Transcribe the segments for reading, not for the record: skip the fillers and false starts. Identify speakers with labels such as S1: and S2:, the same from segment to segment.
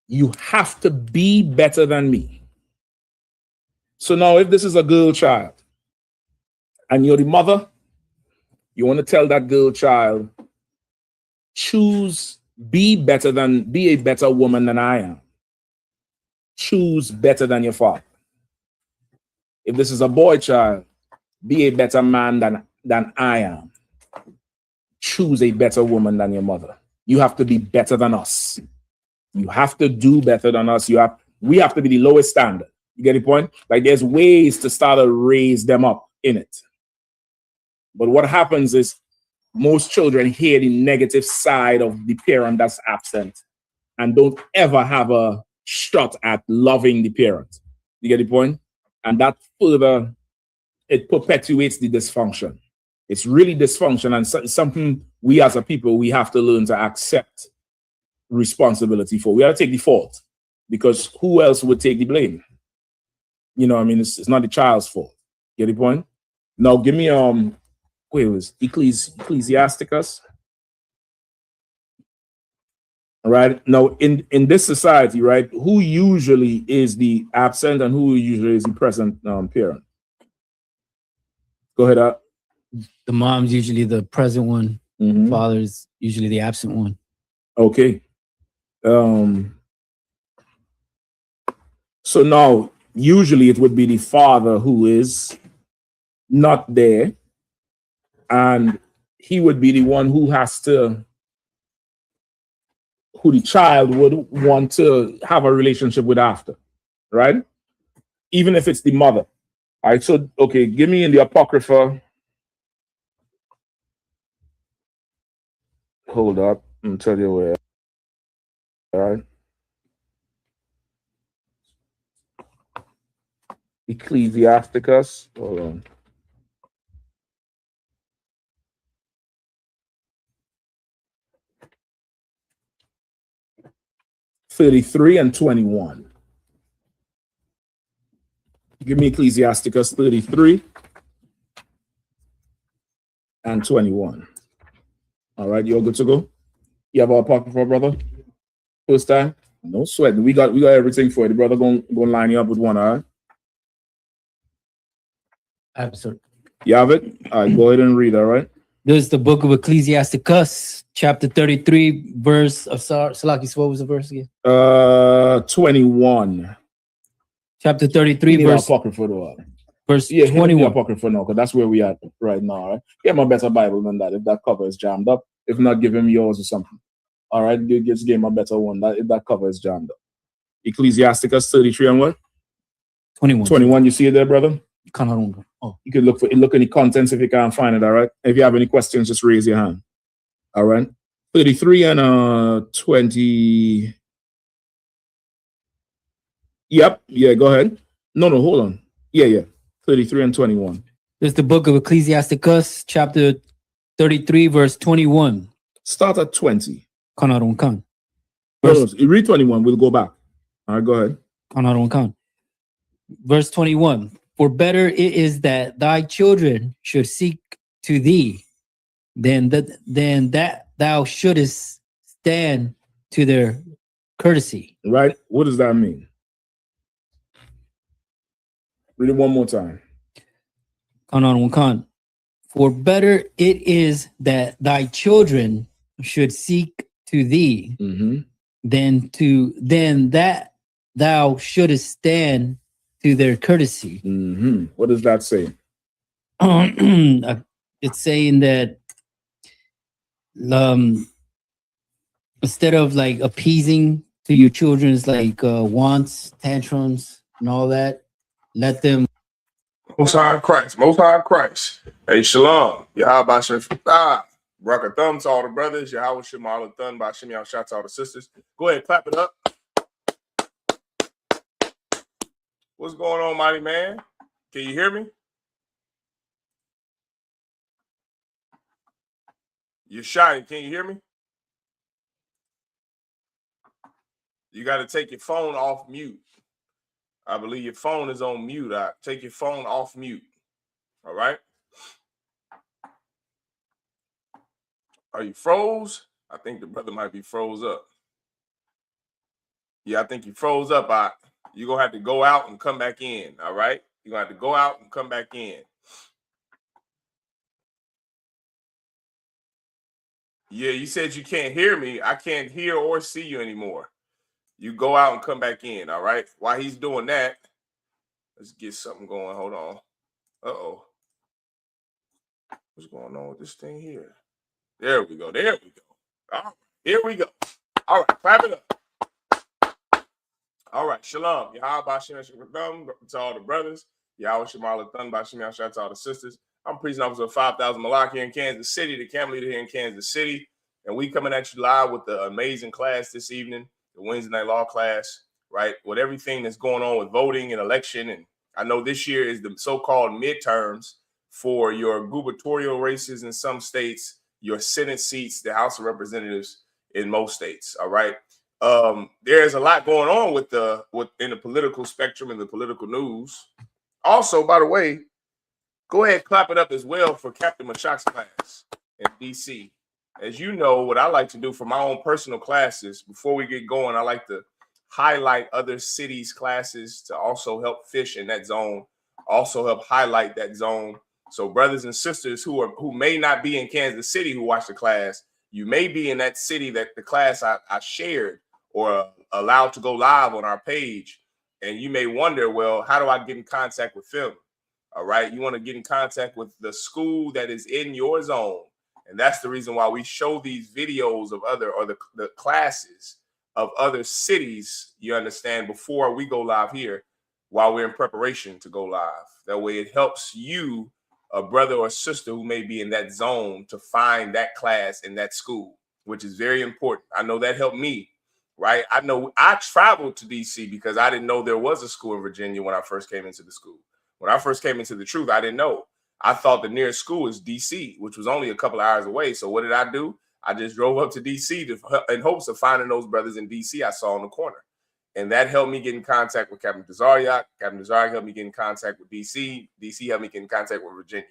S1: You have to be better than me. So now if this is a girl child and you're the mother, you want to tell that girl child, be a better woman than I am. Choose better than your father. If this is a boy child, be a better man than I am. Choose a better woman than your mother. You have to be better than us. You have to do better than us. We have to be the lowest standard. You get the point? Like there's ways to start to raise them up in it. But what happens is most children hear the negative side of the parent that's absent and don't ever have a shot at loving the parent. You get the point? And that further, it perpetuates the dysfunction. It's really dysfunction, and something we as a people, we have to learn to accept responsibility for. We have to take the fault, because who else would take the blame? You know, I mean, it's not the child's fault. Get the point? Now, give me wait, it was Ecclesiasticus. All right. Now, in this society, right, who usually is the absent and who usually is the present parent? Go ahead.
S2: The mom's usually the present one. Mm-hmm. Father's usually the absent one.
S1: Okay. So now, usually it would be the father who is not there, and he would be the one who the child would want to have a relationship with after, right? Even if it's the mother. All right, so, okay, give me in the Apocrypha. Hold up, I'll tell you where. All right. Ecclesiasticus. Hold on. (33 and 21). Give me Ecclesiasticus 33 and 21. All right, you all good to go? You have our Apocrypha, brother? First time? No sweat. We got everything for it. The brother gonna line you up with one, all right?
S2: Absolutely.
S1: You have it? All right, go ahead and read, all right?
S2: This is the book of Ecclesiasticus, chapter 33, verse of Salakis. What was the verse again?
S1: 21.
S2: Chapter 33, verse
S1: Apocrypha, though.
S2: Verse
S1: yeah,
S2: 21.
S1: Apocrypha now, because that's where we are right now, all right? Get my better Bible than that if that cover is jammed up. If not, give him yours or something. All right, just give him a better one if that cover is jammed up. Ecclesiasticus 33 and what?
S2: 21.
S1: 21, you see it there, brother?
S2: Oh.
S1: You can look in the contents if you can't find it, all right? If you have any questions, just raise your hand. All right? 33 and 20. Yep, yeah, go ahead. No, hold on. Yeah. 33 and 21.
S2: This is the book of Ecclesiasticus, chapter 33, verse 21.
S1: Start at 20.
S2: Verse,
S1: no, read 21. We'll go back. All right, go ahead.
S2: Verse 21. For better it is that thy children should seek to thee than that thou shouldest stand to their courtesy.
S1: Right? What does that mean? Read it one more time.
S2: For better it is that thy children should seek to thee than that thou shouldest stand to their courtesy.
S1: What does that say?
S2: It's saying that instead of like appeasing to your children's like wants, tantrums, and all that, let them.
S3: Most High Christ. Hey, Shalom. Yahabashim. Rock a thumb to all the brothers. Yahweh Shema Thun by Shimei shout to all the sisters. Go ahead, clap it up. What's going on, mighty man? Can you hear me? You're shy. Can you hear me? You got to take your phone off mute. I believe your phone is on mute. Take your phone off mute. All right? Are you froze? I think the brother might be froze up. Yeah, I think you froze up. You're going to have to go out and come back in, all right? You're going to have to go out and come back in. Yeah, you said you can't hear me. I can't hear or see you anymore. You go out and come back in, all right? While he's doing that, let's get something going. Hold on. Uh-oh. What's going on with this thing here? There we go. There we go. All right, here we go. All right, clap it up. All right, shalom. Yahweh Shem to all the brothers. Yahweh Shemala Thun by Shem Yahshua to all the sisters. I'm preaching officer of 5,000 Malak here in Kansas City, the camp leader here in Kansas City. And we coming at you live with the amazing class this evening, the Wednesday night law class, right? With everything that's going on with voting and election. And I know this year is the so-called midterms for your gubernatorial races in some states, your Senate seats, the House of Representatives in most states, all right? There's a lot going on in the political spectrum and the political news. Also, by the way, go ahead and clap it up as well for Captain Mashak's class in DC. As you know, what I like to do for my own personal classes, before we get going, I like to highlight other cities' classes to also help fish in that zone, also help highlight that zone. So brothers and sisters who may not be in Kansas City who watch the class, you may be in that city that the class I shared or allowed to go live on our page. And you may wonder, well, how do I get in contact with them? All right. You want to get in contact with the school that is in your zone. And that's the reason why we show these videos of the classes of other cities, you understand, before we go live here while we're in preparation to go live. That way it helps you, a brother or sister who may be in that zone, to find that class in that school, which is very important. I know that helped me, right? I know I traveled to DC because I didn't know there was a school in Virginia when I first came into the school. When I first came into the truth, I didn't know. I thought the nearest school was DC, which was only a couple of hours away. So what did I do? I just drove up to DC in hopes of finding those brothers in DC I saw on the corner. And that helped me get in contact with Captain Tazariak. Captain Tazariak helped me get in contact with DC. DC helped me get in contact with Virginia.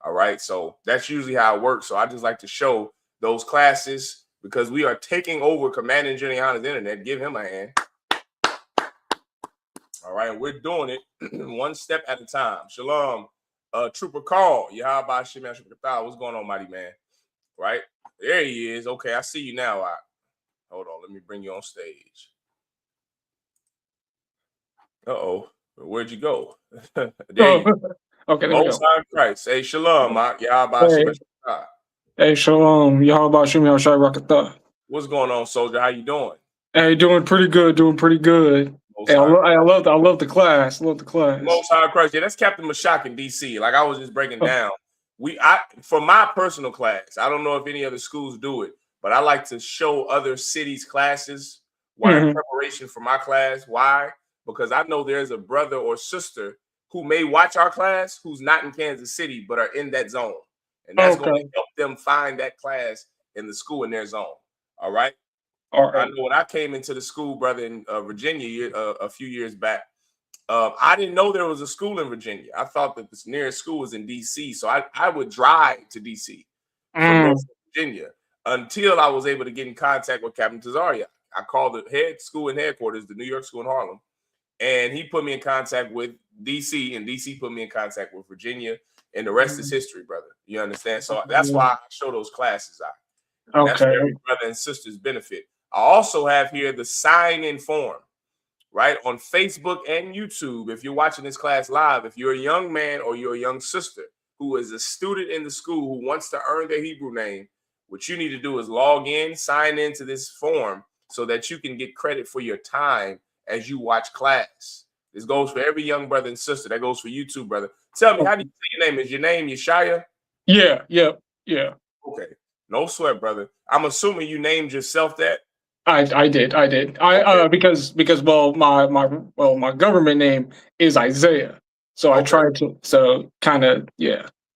S3: All right. So that's usually how it works. So I just like to show those classes because we are taking over Commanding General Yahanna's internet. Give him a hand. All right. And we're doing it one step at a time. Shalom. Trooper Carl, Yahweh Shem Yahshua. What's going on, mighty man? Right there he is. Okay, I see you now. Hold on, let me bring you on stage. Where'd you go? There you go.
S4: Okay, there we go.
S3: Christ. Hey, shalom, Yahweh Shem Yahshua.
S4: Hey, shalom, Yahweh Shem Yahshua.
S3: What's going on, soldier? How you doing?
S4: Hey, doing pretty good. Hey, I love the class. Love the class.
S3: Most High Christ. Yeah, that's Captain Mashak in DC. Like I was just breaking down. For my personal class, I don't know if any other schools do it, but I like to show other cities' classes while in preparation for my class. Why? Because I know there's a brother or sister who may watch our class who's not in Kansas City, but are in that zone. And that's going to help them find that class in the school in their zone. All right. I know when I came into the school, brother, in Virginia a few years back, I didn't know there was a school in Virginia. I thought that the nearest school was in D.C., so I would drive to D.C. from North Virginia until I was able to get in contact with Captain Tazaria. I called the head school and headquarters, the New York school in Harlem, and he put me in contact with D.C., and D.C. put me in contact with Virginia, and the rest is history, brother. You understand? So that's why I show those classes out. And that's where every brother and sisters benefit. I also have here the sign-in form, right, on Facebook and YouTube. If you're watching this class live, if you're a young man or you're a young sister who is a student in the school who wants to earn their Hebrew name, what you need to do is log in, sign into this form so that you can get credit for your time as you watch class. This goes for every young brother and sister. That goes for you too, brother. Tell me, how do you say your name? Is your name Yeshaya?
S4: Yeah.
S3: Okay. No sweat, brother. I'm assuming you named yourself that.
S4: I did.
S3: Okay.
S4: Because my government name is Isaiah. So I tried to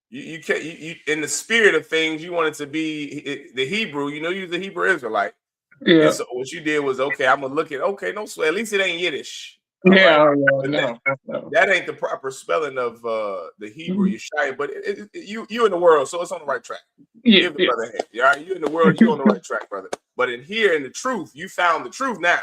S3: You in the spirit of things, you wanted to be the Hebrew. You know, you're the Hebrew Israelite.
S4: Yeah.
S3: And so what you did was, okay, I'm gonna look at, no sweat. At least it ain't Yiddish.
S4: No.
S3: That ain't the proper spelling of the Hebrew Yeshaya, but you in the world, so it's on the right track. Give the brother a hand. All right, you in the world, you on the right track, brother. But in here, in the truth, you found the truth now.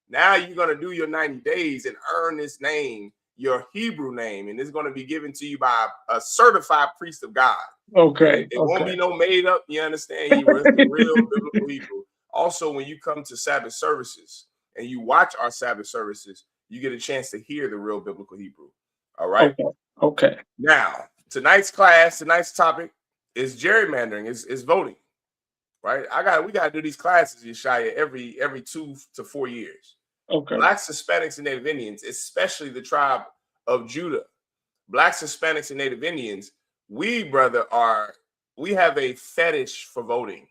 S3: Now you're going to do your 90 days and earn this name, your Hebrew name, and it's going to be given to you by a certified priest of God.
S4: Okay.
S3: It won't be no made up, you understand, Hebrew. It's the real biblical Hebrew. Also, when you come to Sabbath services and you watch our Sabbath services, you get a chance to hear the real biblical Hebrew. All right.
S4: Okay.
S3: Now, tonight's class, tonight's topic is gerrymandering, is voting. Right. We got to do these classes, Yeshaya, every 2 to 4 years.
S4: Okay.
S3: Blacks, Hispanics, and Native Indians, especially the tribe of Judah. Blacks, Hispanics, and Native Indians, we have a fetish for voting.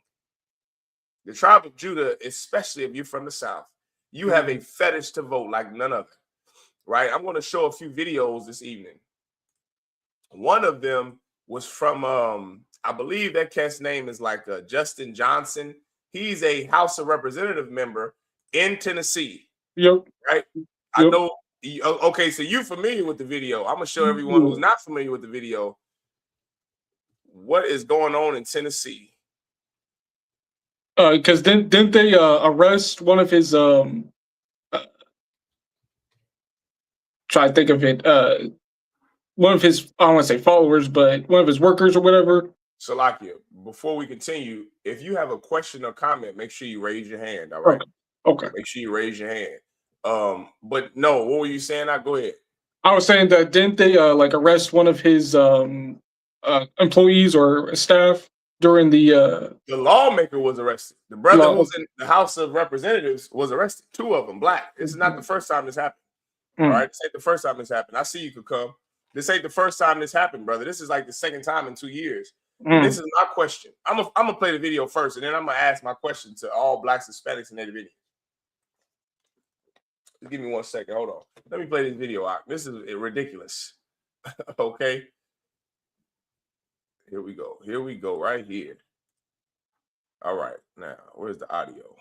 S3: The tribe of Judah, especially if you're from the South, you have a fetish to vote like none other. Right. I'm going to show a few videos this evening. One of them was from, I believe that cat's name is like Justin Johnson. He's a House of Representative member in Tennessee.
S4: Yep.
S3: Right.
S4: Yep.
S3: I know. Okay, so you're familiar with the video. I'm gonna show everyone who's not familiar with the video what is going on in Tennessee.
S4: Because didn't they arrest one of his try to think of it, one of his, I don't want to say followers, but one of his workers or whatever.
S3: Salakia, before we continue, if you have a question or comment, make sure you raise your hand. All right.
S4: Okay.
S3: Make sure you raise your hand. But no, what were you saying? Go ahead.
S4: I was saying that didn't they like arrest one of his employees or staff during the
S3: lawmaker was arrested. The brother who's in the House of Representatives was arrested. 2 of them, black. This is not the first time this happened. All right, this ain't the first time this happened. I see you could come. This ain't the first time this happened, brother. This is like the second time in 2 years. This is my question. I'm gonna play the video first, and then I'm gonna ask my question to all Blacks, Hispanics, and Native Indians. Just give me 1 second. Hold on. Let me play this video out. This is ridiculous. Okay. Here we go. Here we go. Right here. All right. Now, where's the audio?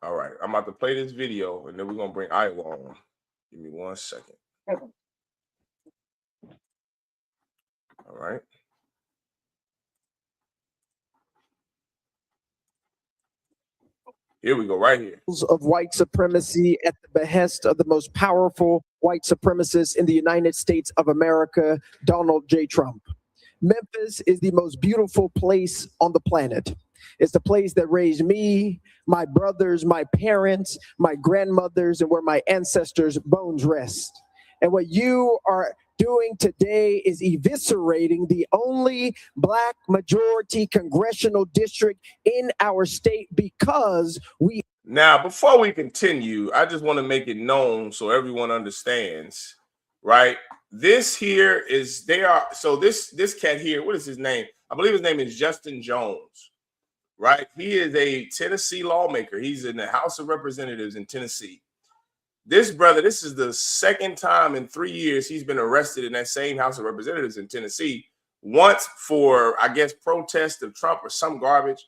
S3: All right. I'm about to play this video, and then we're gonna bring Iowa on. Give me 1 second. All right. Here we go, right here.
S5: Of white supremacy at the behest of the most powerful white supremacist in the United States of America, Donald J. Trump. Memphis is the most beautiful place on the planet. It's the place that raised me, my brothers, my parents, my grandmothers, and where my ancestors' bones rest. And what you are doing today is eviscerating the only Black majority congressional district in our state because we.
S3: Now, before we continue, I just want to make it known so everyone understands, right? This here is this cat here, what is his name? I believe his name is Justin Jones, right? He is a Tennessee lawmaker. He's in the House of Representatives in Tennessee. This brother, this is the second time in 3 years he's been arrested in that same House of Representatives in Tennessee. Once for, I guess, protest of Trump or some garbage.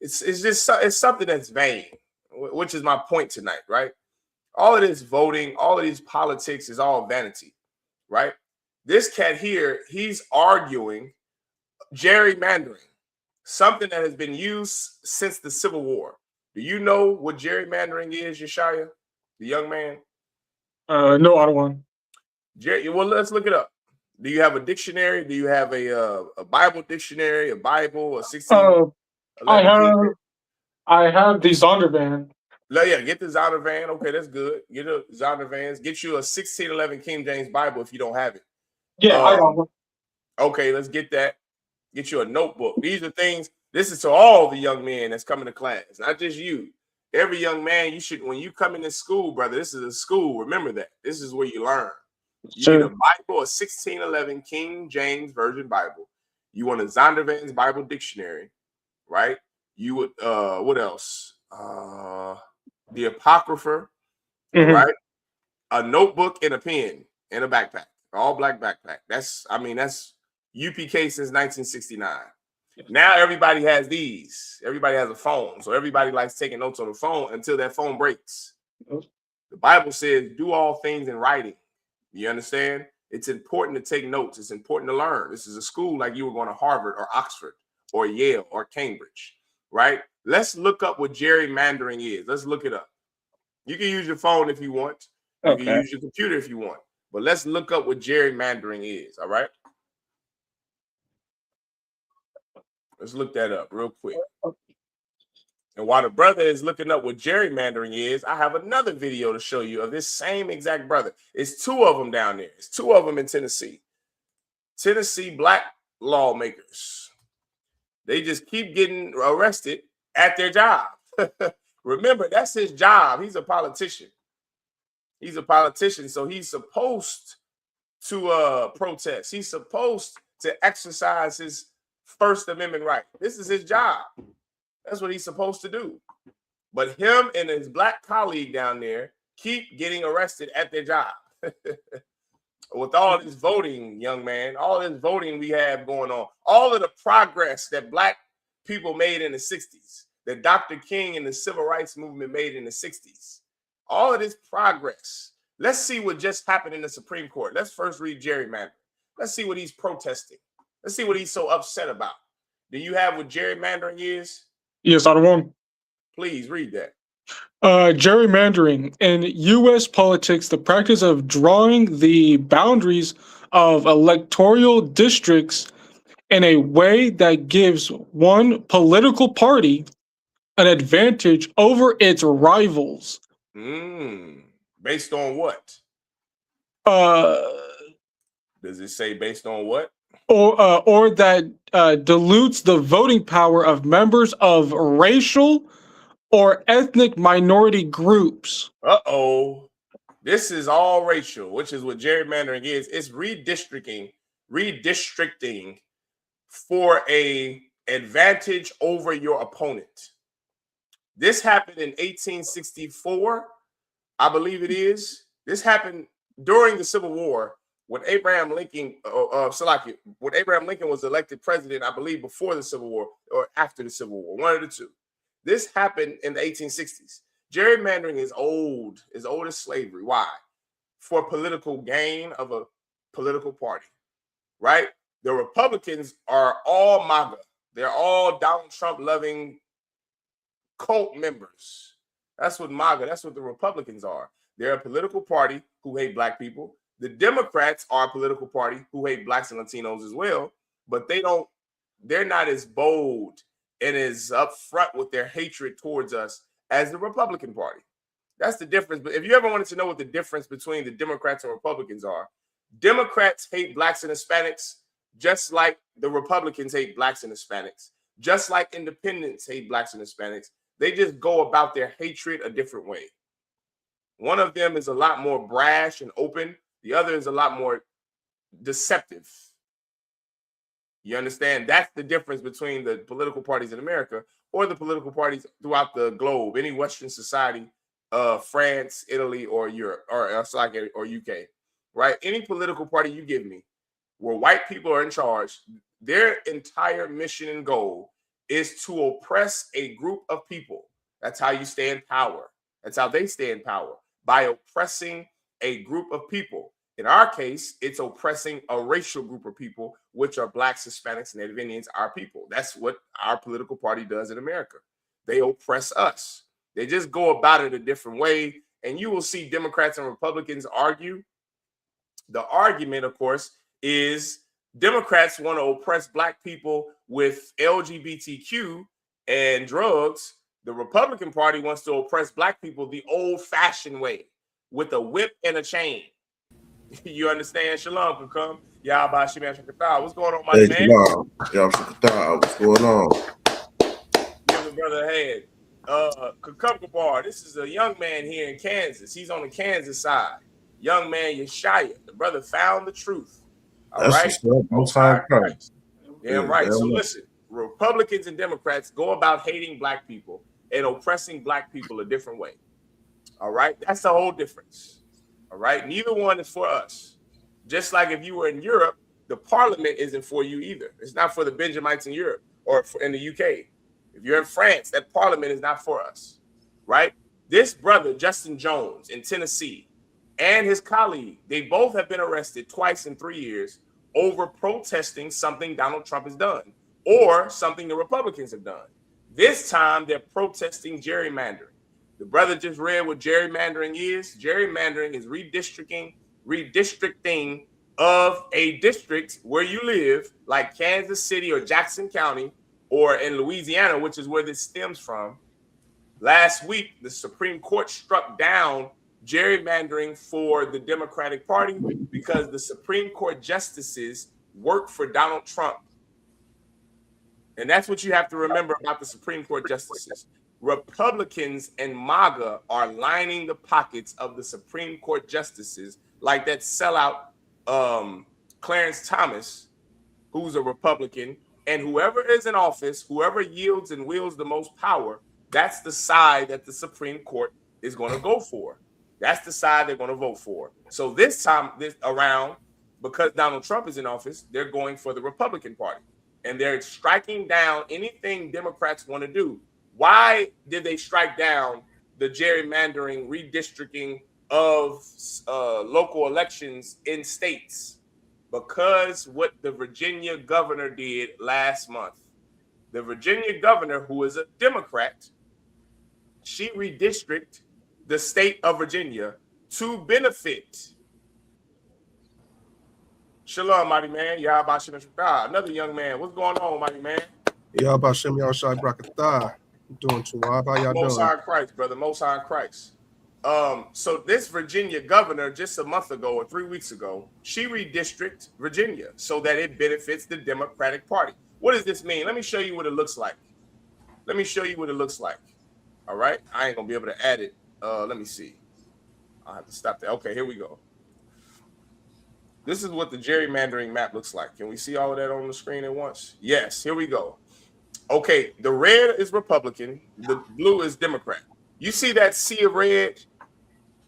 S3: It's something that's vain, which is my point tonight, right? All of this voting, all of these politics is all vanity, right? This cat here, he's arguing gerrymandering, something that has been used since the Civil War. Do you know what gerrymandering is, Yeshaya? The young man?
S4: No, I don't want.
S3: Well, let's look it up. Do you have a dictionary? Do you have a Bible dictionary, a Bible, a 16?
S4: I have the Zondervan.
S3: Yeah, get the Zondervan. Okay, that's good. Get a Zondervan. Get you a 1611 King James Bible if you don't have it.
S4: Yeah, I got one.
S3: Okay, let's get that. Get you a notebook. These are things. This is to all the young men that's coming to class, not just you. Every young man, you should, when you come into school, brother, this is a school. Remember that. This is where you learn. You need a Bible, a 1611 King James Version Bible. You want a Zondervan's Bible Dictionary, right? You would, what else? The Apocrypha, right? A notebook and a pen and a backpack, all black backpack. That's UPK since 1969. Now everybody has these. Everybody has a phone. So everybody likes taking notes on the phone until that phone breaks. The Bible says, do all things in writing. You understand? It's important to take notes. It's important to learn. This is a school like you were going to Harvard or Oxford or Yale or Cambridge, right? Let's look up what gerrymandering is. Let's look it up. You can use your phone if you want. You can use your computer if you want. But let's look up what gerrymandering is, all right? Let's look that up real quick. And while the brother is looking up what gerrymandering is, I have another video to show you of this same exact brother. It's two of them down there. It's two of them in Tennessee. Tennessee black lawmakers. They just keep getting arrested at their job. Remember, that's his job. He's a politician. He's a politician, so he's supposed to protest. He's supposed to exercise his First Amendment right. This is his job. That's what he's supposed to do. But him and his black colleague down there keep getting arrested at their job. With all this voting, young man, all this voting we have going on, all of the progress that black people made in the 60s, that Dr. King and the civil rights movement made in the 60s, all of this progress. Let's see what just happened in the Supreme Court. Let's first read gerrymandering. Let's see what he's protesting. Let's see what he's so upset about. Do you have what gerrymandering is?
S4: Yes, I want.
S3: Please read that.
S4: Gerrymandering in U.S. politics, the practice of drawing the boundaries of electoral districts in a way that gives one political party an advantage over its rivals.
S3: Based on what? Does it say based on what?
S4: Or that dilutes the voting power of members of racial or ethnic minority groups.
S3: This is all racial, which is what gerrymandering is. It's redistricting for a advantage over your opponent. This happened in 1864, I believe it is. This happened during the Civil War when Abraham Lincoln, when Abraham Lincoln was elected president, I believe before the Civil War or after the Civil War, one of the two. This happened in the 1860s. Gerrymandering is old, as old as slavery. Why? For political gain of a political party, right? The Republicans are all MAGA. They're all Donald Trump loving cult members. That's what MAGA, that's what the Republicans are. They're a political party who hate black people. The Democrats are a political party who hate blacks and Latinos as well, but they're not as bold and as upfront with their hatred towards us as the Republican Party. That's the difference. But if you ever wanted to know what the difference between the Democrats and Republicans are, Democrats hate blacks and Hispanics just like the Republicans hate blacks and Hispanics, just like independents hate blacks and Hispanics. They just go about their hatred a different way. One of them is a lot more brash and open. The other is a lot more deceptive. You understand? That's the difference between the political parties in America or the political parties throughout the globe, any Western society, France, Italy, or Europe, or UK, right? Any political party you give me where white people are in charge, their entire mission and goal is to oppress a group of people. That's how you stay in power. That's how they stay in power, by oppressing a group of people. In our case, it's oppressing a racial group of people, which are blacks, Hispanics, Native Indians, our people. That's what our political party does in America. They oppress us. They just go about it a different way. And you will see Democrats and Republicans argue. The argument, of course, is Democrats want to oppress black people with LGBTQ and drugs. The Republican Party wants to oppress black people the old-fashioned way with a whip and a chain. You understand? Shalom can come. What's going on, my man?
S6: Shalom. What's going on?
S3: Give the brother a hand. Kakumkabar, this is a young man here in Kansas. He's on the Kansas side. Young man Yeshaya. The brother found the truth. All right. Damn right. So listen, Republicans and Democrats go about hating black people and oppressing black people a different way. All right. That's the whole difference. All right. Neither one is for us. Just like if you were in Europe, the parliament isn't for you either. It's not for the Benjamites in Europe or in the UK. If you're in France, that parliament is not for us. Right. This brother, Justin Jones in Tennessee, and his colleague, they both have been arrested twice in 3 years over protesting something Donald Trump has done or something the Republicans have done. This time they're protesting gerrymandering. The brother just read what gerrymandering is. Gerrymandering is redistricting of a district where you live, like Kansas City or Jackson County, or in Louisiana, which is where this stems from. Last week, the Supreme Court struck down gerrymandering for the Democratic Party because the Supreme Court justices work for Donald Trump. And that's what you have to remember about the Supreme Court justices. Republicans and MAGA are lining the pockets of the Supreme Court justices, like that sellout Clarence Thomas, who's a Republican, and whoever is in office, whoever yields and wields the most power, that's the side that the Supreme Court is going to go for. That's the side they're going to vote for. So this time around, because Donald Trump is in office, they're going for the Republican Party. And they're striking down anything Democrats want to do. Why did they strike down the gerrymandering, redistricting of local elections in states? Because what the Virginia governor did last month. The Virginia governor, who is a Democrat, she redistricted the state of Virginia to benefit. Shalom, mighty man. Yahabashim. Another young man. What's going on, mighty man?
S6: Yahabashim Yahshai Brakatah. Doing too well. How y'all
S3: Most
S6: doing?
S3: High Christ, brother. Most High Christ. So this Virginia governor, just a month ago or 3 weeks ago, she redistricted Virginia so that it benefits the Democratic Party. What does this mean? Let me show you what it looks like. Let me show you what it looks like. All right. I ain't gonna be able to add it. Let me see. I'll have to stop that. Okay, here we go. This is what the gerrymandering map looks like. Can we see all of that on the screen at once? Yes, here we go. Okay, the red is Republican, the blue is Democrat. You see that sea of red?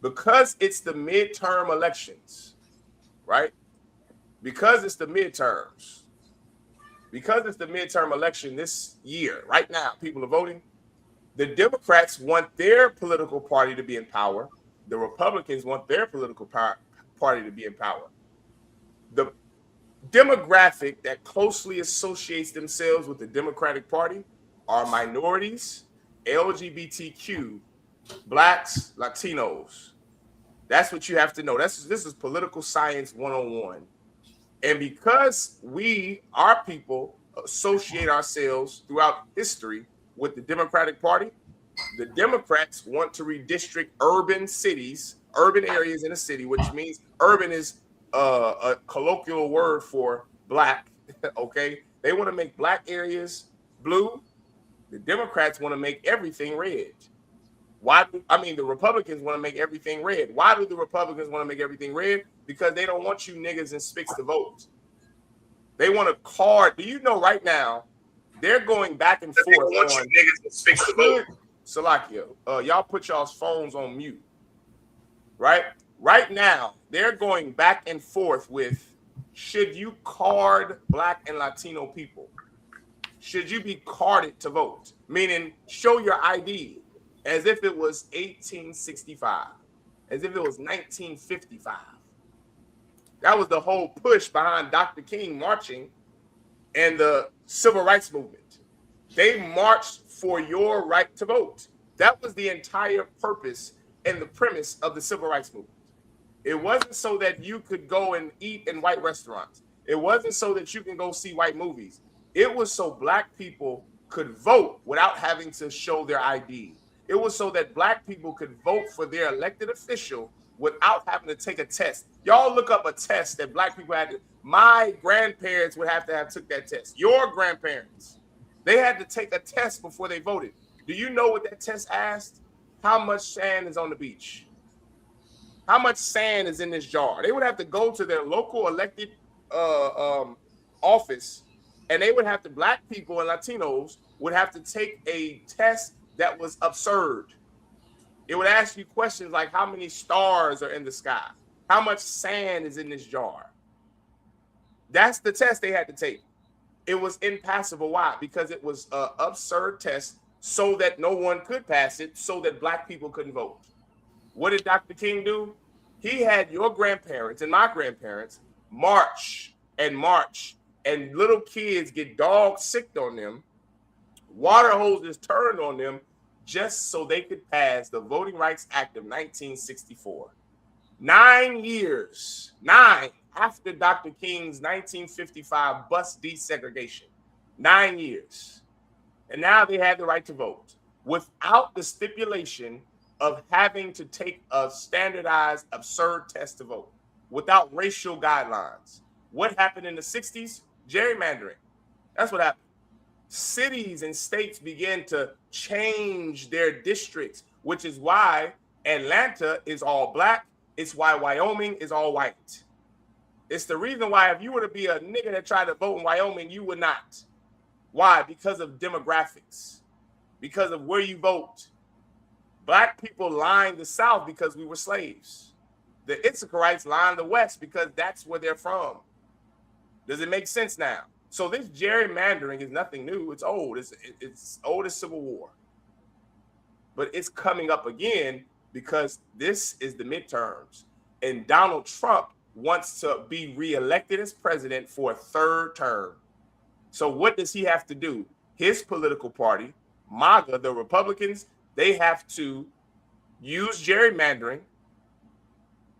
S3: Because it's the midterm elections, right? Because it's the midterms. Because it's the midterm election this year, right now, people are voting. The Democrats want their political party to be in power. The Republicans want their political party to be in power. The demographic that closely associates themselves with the Democratic Party are minorities, LGBTQ, blacks, Latinos. That's what you have to know. This is political science 101. And because our people, associate ourselves throughout history with the Democratic Party, the Democrats want to redistrict urban areas in a city, which means urban is a colloquial word for black. Okay, they want to make black areas blue. The Democrats want to make everything red. The Republicans want to make everything red. Why do the Republicans want to make everything red? Because they don't want you niggas and spics to vote. They want a card. Do you know right now they're going back and forth? They don't want you niggas and spics to vote. Salakia, y'all put y'all's phones on mute. Right? Right now, they're going back and forth with, should you card black and Latino people? Should you be carded to vote? Meaning, show your ID as if it was 1865, as if it was 1955. That was the whole push behind Dr. King marching and the civil rights movement. They marched for your right to vote. That was the entire purpose and the premise of the civil rights movement. It wasn't so that you could go and eat in white restaurants. It wasn't so that you can go see white movies. It was so black people could vote without having to show their ID. It was so that black people could vote for their elected official without having to take a test. Y'all look up a test that black people had to. My grandparents would have took that test. Your grandparents, they had to take a test before they voted. Do you know what that test asked? How much sand is on the beach? How much sand is in this jar? They would have to go to their local elected office, and they would have to, black people and Latinos would have to take a test that was absurd. It would ask you questions like, how many stars are in the sky? How much sand is in this jar? That's the test they had to take. It was impassable. Why? Because it was an absurd test so that no one could pass it, so that black people couldn't vote. What did Dr. King do? He had your grandparents and my grandparents march, and little kids get dog sick on them Water hoses turned on them just so they could pass the Voting Rights Act of 1964. 9 years, 9 after Dr. King's 1955 bus desegregation. 9 years. And now they had the right to vote without the stipulation of having to take a standardized, absurd test to vote, without racial guidelines. What happened in the 60s? Gerrymandering. That's what happened. Cities and states began to change their districts, which is why Atlanta is all black. It's why Wyoming is all white. It's the reason why if you were to be a nigga that tried to vote in Wyoming, you would not. Why? Because of demographics, because of where you vote. Black people lined the South because we were slaves. The Issacharites lined the West because that's where they're from. Does it make sense now? So this gerrymandering is nothing new. It's old. It's old as Civil War. But it's coming up again because this is the midterms. And Donald Trump wants to be reelected as president for a third term. So what does he have to do? His political party, MAGA, the Republicans, they have to use gerrymandering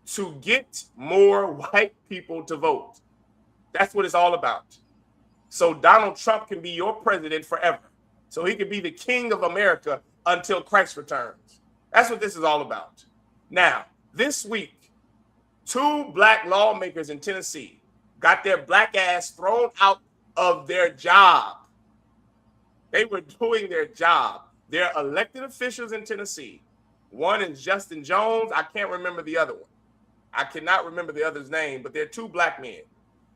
S3: to get more white people to vote. That's what it's all about. So Donald Trump can be your president forever. So he can be the king of America until Christ returns. That's what this is all about. Now, this week, 2 black lawmakers in Tennessee got their black ass thrown out of their job. They were doing their job. They're elected officials in Tennessee. One is Justin Jones. I can't remember the other one. I cannot remember the other's name, but they're 2 black men.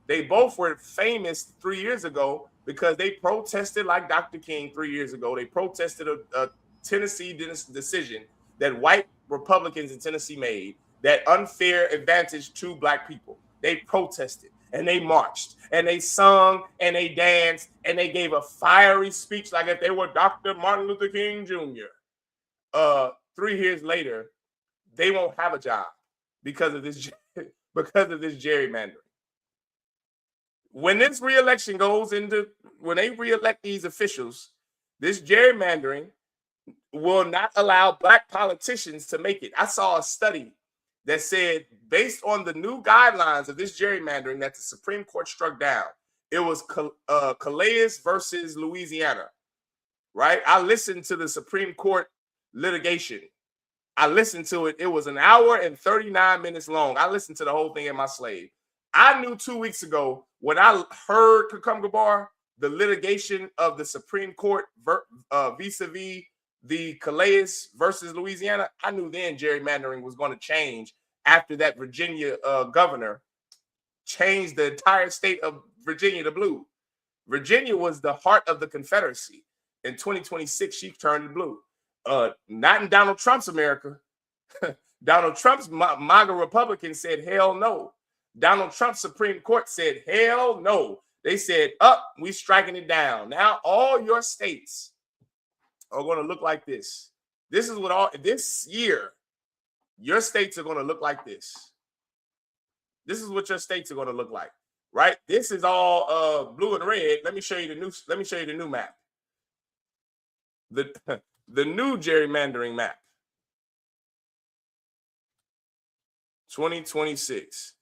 S3: They both were famous 3 years ago because they protested like Dr. King 3 years ago. They protested a Tennessee decision that white Republicans in Tennessee made that unfair advantage to black people. They protested and they marched and they sung and they danced and they gave a fiery speech like if they were Dr. Martin Luther King Jr. 3 years later, they won't have a job because of this gerrymandering. When this re-election goes into, when they re-elect these officials, this gerrymandering will not allow black politicians to make it. I saw a study that said, based on the new guidelines of this gerrymandering that the Supreme Court struck down, it was Calais versus Louisiana, right? I listened to the Supreme Court litigation. I listened to it. It was 1 hour and 39 minutes long. I listened to the whole thing in my slave. I knew 2 weeks ago when I heard Kakum Gabar, the litigation of the Supreme Court vis-a-vis the Calais versus Louisiana, I knew then gerrymandering was going to change after that Virginia governor changed the entire state of Virginia to blue. Virginia was the heart of the Confederacy. In 2026, she turned blue. Not in Donald Trump's America. Donald Trump's MAGA Republicans said, hell no. Donald Trump's Supreme Court said, hell no. They said, we striking it down. Now all your states are going to look like this. This is what this year, your states are going to look like this. This is what your states are going to look like, right? This is all blue and red. Let me show you the new map. The new gerrymandering map. 2026.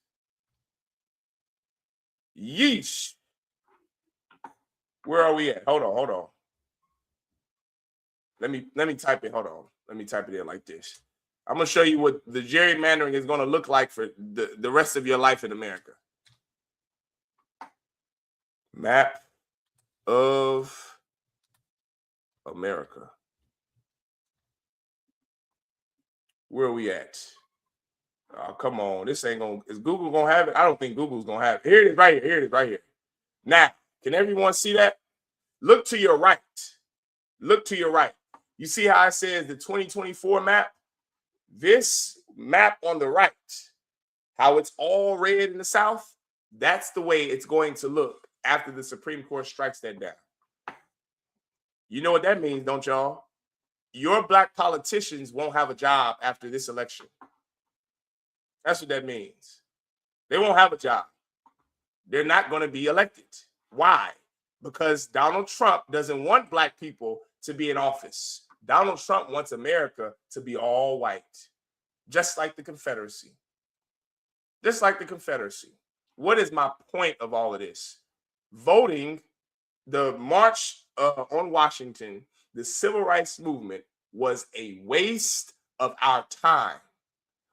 S3: Yeesh. Where are we at? Hold on. Let me type it. Hold on. Let me type it in like this. I'm going to show you what the gerrymandering is going to look like for the rest of your life in America. Map of America. Where are we at? Oh, come on. This ain't going to... Is Google going to have it? I don't think Google's going to have it. Here it is right here. Here it is right here. Now, can everyone see that? Look to your right. Look to your right. You see how it says the 2024 map? This map on the right, how it's all red in the South, that's the way it's going to look after the Supreme Court strikes that down. You know what that means, don't y'all? Your black politicians won't have a job after this election. That's what that means. They won't have a job. They're not going to be elected. Why? because Donald Trump doesn't want black people to be in office. Donald Trump wants America to be all white, just like the Confederacy. Just like the Confederacy. What is my point of all of this? Voting, the march on Washington, the civil rights movement was a waste of our time,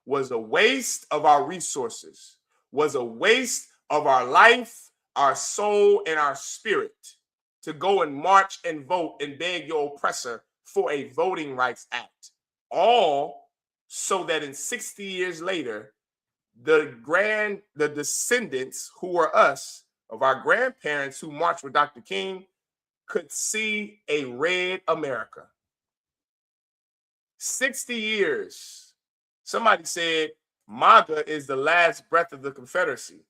S3: was a waste of our resources, was a waste of our life, our soul, and our spirit to go and march and vote and beg your oppressor for a voting rights act. All so that in 60 years later, the descendants who were us, of our grandparents who marched with Dr. King, could see a red America. 60 years. Somebody said MAGA is the last breath of the Confederacy.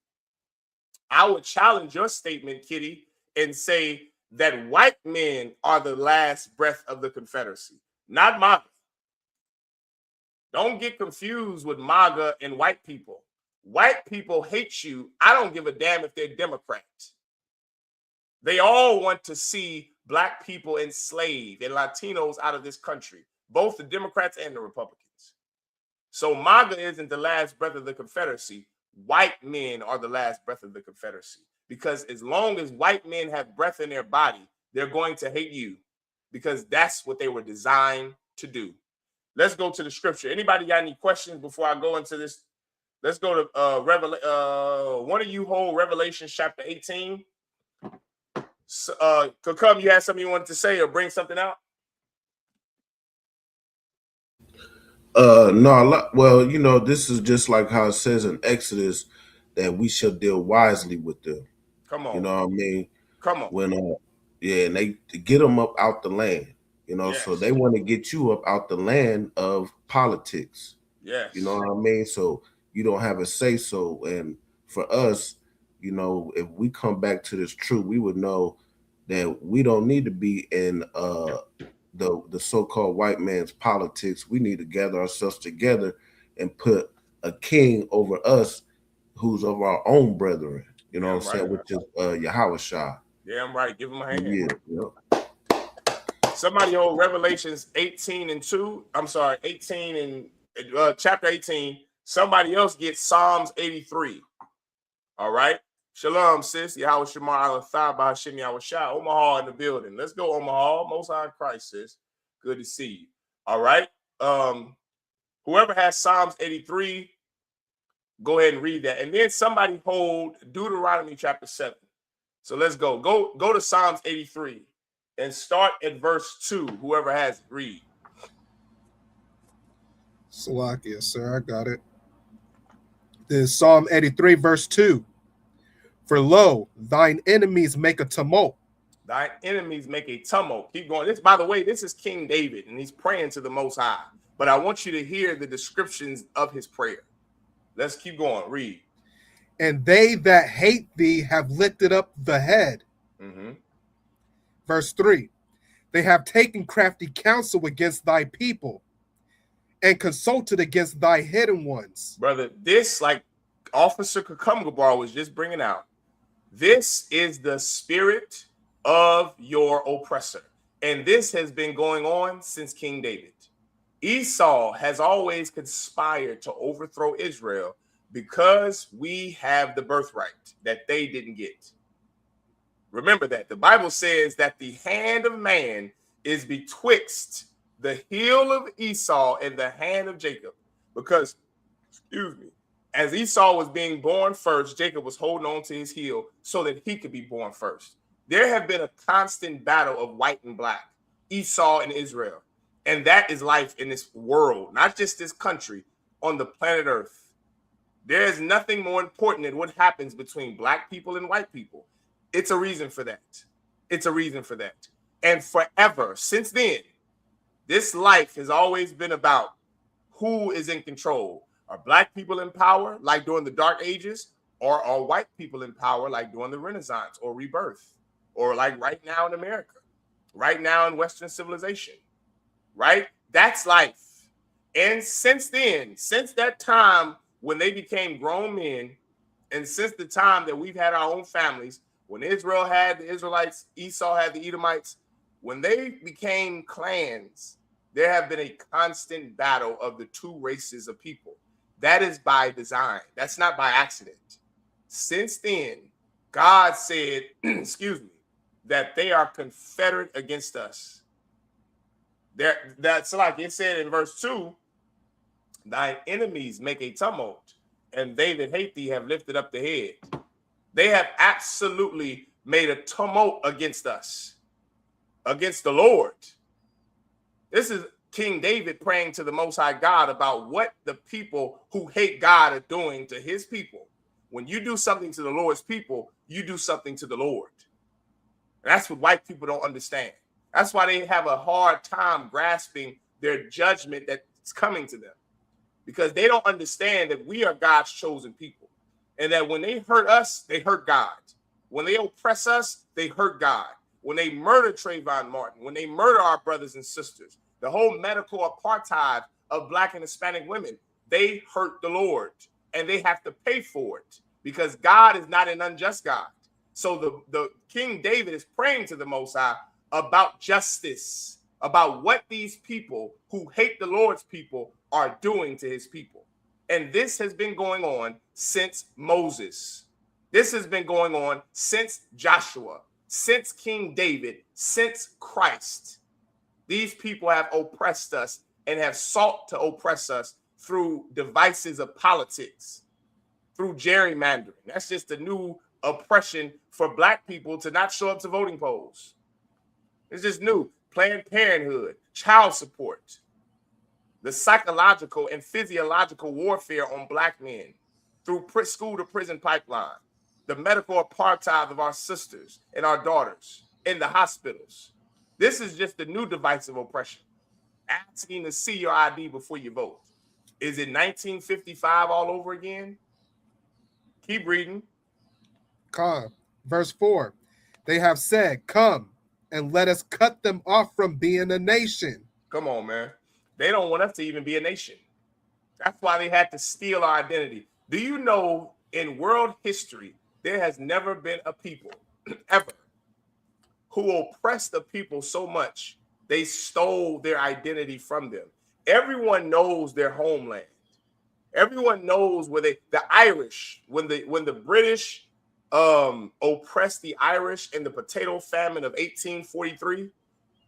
S3: I would challenge your statement, Kitty, and say that white men are the last breath of the Confederacy, not MAGA. Don't get confused with MAGA and white people. White people hate you. I don't give a damn if they're Democrats. They all want to see black people enslaved and Latinos out of this country, both the Democrats and the Republicans. So MAGA isn't the last breath of the Confederacy. White men are the last breath of the Confederacy. Because as long as white men have breath in their body, they're going to hate you, because that's what they were designed to do. Let's go to the scripture. Anybody got any questions before I go into this? Let's go to one of you hold Revelation chapter 18. Kakam, you had something you wanted to say or bring something out?
S6: No, well, you know, this is just like how it says in Exodus that we shall deal wisely with them.
S3: Come on.
S6: You know what I mean?
S3: Come on.
S6: When yeah, and they get them up out the land, you know,
S3: Yes.
S6: so they want to get you up out the land of politics.
S3: Yes.
S6: You know what I mean? So you don't have a say so. And for us, you know, if we come back to this truth, we would know that we don't need to be in the so-called white man's politics. We need to gather ourselves together and put a king over us who's of our own brethren. You know what I'm saying? Which is Yahushua.
S3: Yeah, I'm right. Give him a hand.
S6: Yeah.
S3: Somebody hold Revelations 18 and 2. I'm sorry, 18 and chapter 18. Somebody else gets Psalms 83. All right. Shalom, sis. Yahweh Shemar Alathah Bahashim Yahweh Shah. Omaha in the building. Let's go, Omaha. Most High in Christ, sis. Good to see you. All right. Whoever has Psalms 83, go ahead and read that. And then somebody hold Deuteronomy chapter 7. So let's go. Go to Psalms 83 and start at verse 2. Whoever has it, read.
S6: Salakia, sir, I got it. This is Psalm 83, verse 2. For lo, thine enemies make a tumult.
S3: Thine enemies make a tumult. Keep going. This, by the way, this is King David, and he's praying to the Most High. But I want you to hear the descriptions of his prayer. Let's keep going. Read.
S6: And they that hate thee have lifted up the head.
S3: Mm-hmm.
S6: Verse 3. They have taken crafty counsel against thy people and consulted against thy hidden ones.
S3: Brother, this, like Officer Kakumgabar was just bringing out, this is the spirit of your oppressor. And this has been going on since King David. Esau has always conspired to overthrow Israel because we have the birthright that they didn't get. Remember that. The Bible says that the hand of man is betwixt the heel of Esau and the hand of Jacob. Because, excuse me, as Esau was being born first, Jacob was holding on to his heel so that he could be born first. There have been a constant battle of white and black, Esau and Israel. And that is life in this world, not just this country, on the planet Earth. There is nothing more important than what happens between black people and white people. It's a reason for that. It's a reason for that. And forever, since then, this life has always been about who is in control. Are black people in power, like during the Dark Ages, or are white people in power, like during the Renaissance or Rebirth, or like right now in America, right now in Western civilization, right? That's life. And since then, since that time when they became grown men, and since the time that we've had our own families, When Israel had the Israelites, Esau had the Edomites, when they became clans, there have been a constant battle of the two races of people. That is by design. That's not by accident. Since then, God said, excuse me, that they are confederate against us. That's like it said in verse 2, thine enemies make a tumult, and they that hate thee have lifted up the head. They have absolutely made a tumult against us, against the Lord. This is King David praying to the Most High God about what the people who hate God are doing to his people. When you do something to the Lord's people, you do something to the Lord. And that's what white people don't understand. That's why they have a hard time grasping their judgment that's coming to them, because they don't understand that we are God's chosen people, and that when they hurt us, they hurt God. When they oppress us, they hurt God. When they murder Trayvon Martin, when they murder our brothers and sisters, the whole medical apartheid of Black and Hispanic women, they hurt the Lord, and they have to pay for it, because God is not an unjust God. So the King David is praying to the Most High about justice, about what these people who hate the Lord's people are doing to his people. And this has been going on since Moses. This has been going on since Joshua, since King David, since Christ. These people have oppressed us and have sought to oppress us through devices of politics, through gerrymandering. That's just a new oppression for Black people to not show up to voting polls. It's just new. Planned Parenthood, child support, the psychological and physiological warfare on Black men through school to prison pipeline, the medical apartheid of our sisters and our daughters in the hospitals. This is just a new device of oppression. Asking to see your ID before you vote. Is it 1955 all over again? Keep reading.
S7: Verse 4. They have said, come and let us cut them off from being a nation.
S3: Come on, man. They don't want us to even be a nation. That's why they had to steal our identity. Do you know in world history, there has never been a people ever who oppressed the people so much they stole their identity from them. Everyone knows their homeland. Everyone knows where the Irish, when the British oppressed the Irish in the potato famine of 1843,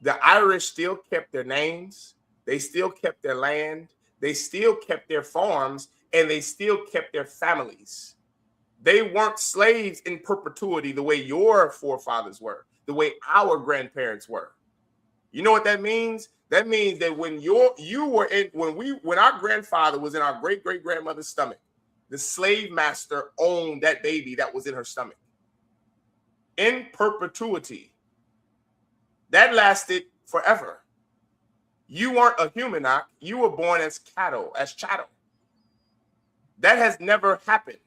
S3: the Irish still kept their names, they still kept their land, they still kept their farms, and they still kept their families. They weren't slaves in perpetuity the way your forefathers were, the way our grandparents were. You know what that means? That means that when when our grandfather was in our great-great-grandmother's stomach, the slave master owned that baby that was in her stomach. In perpetuity. That lasted forever. You weren't a human, you were born as cattle, as chattel. That has never happened.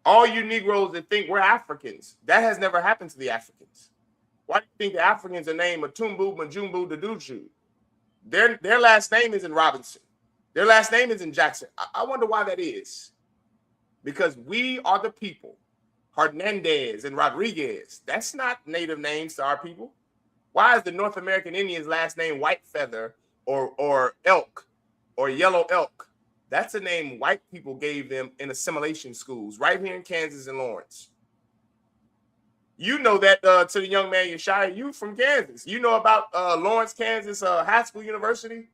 S3: All you Negroes that think we're Africans, that has never happened to the Africans. Why do you think the Africans are named Matumbu, Majumbu, Daduchu? Their last name isn't Robinson. Their last name isn't Jackson. I wonder why that is. Because we are the people. Hernandez and Rodriguez, that's not native names to our people. Why is the North American Indian's last name Whitefeather or Elk or Yellow Elk? That's a name white people gave them in assimilation schools right here in Kansas and Lawrence. You know that to the young man Yeshaya, you from Kansas. You know about Lawrence, Kansas, Haskell University?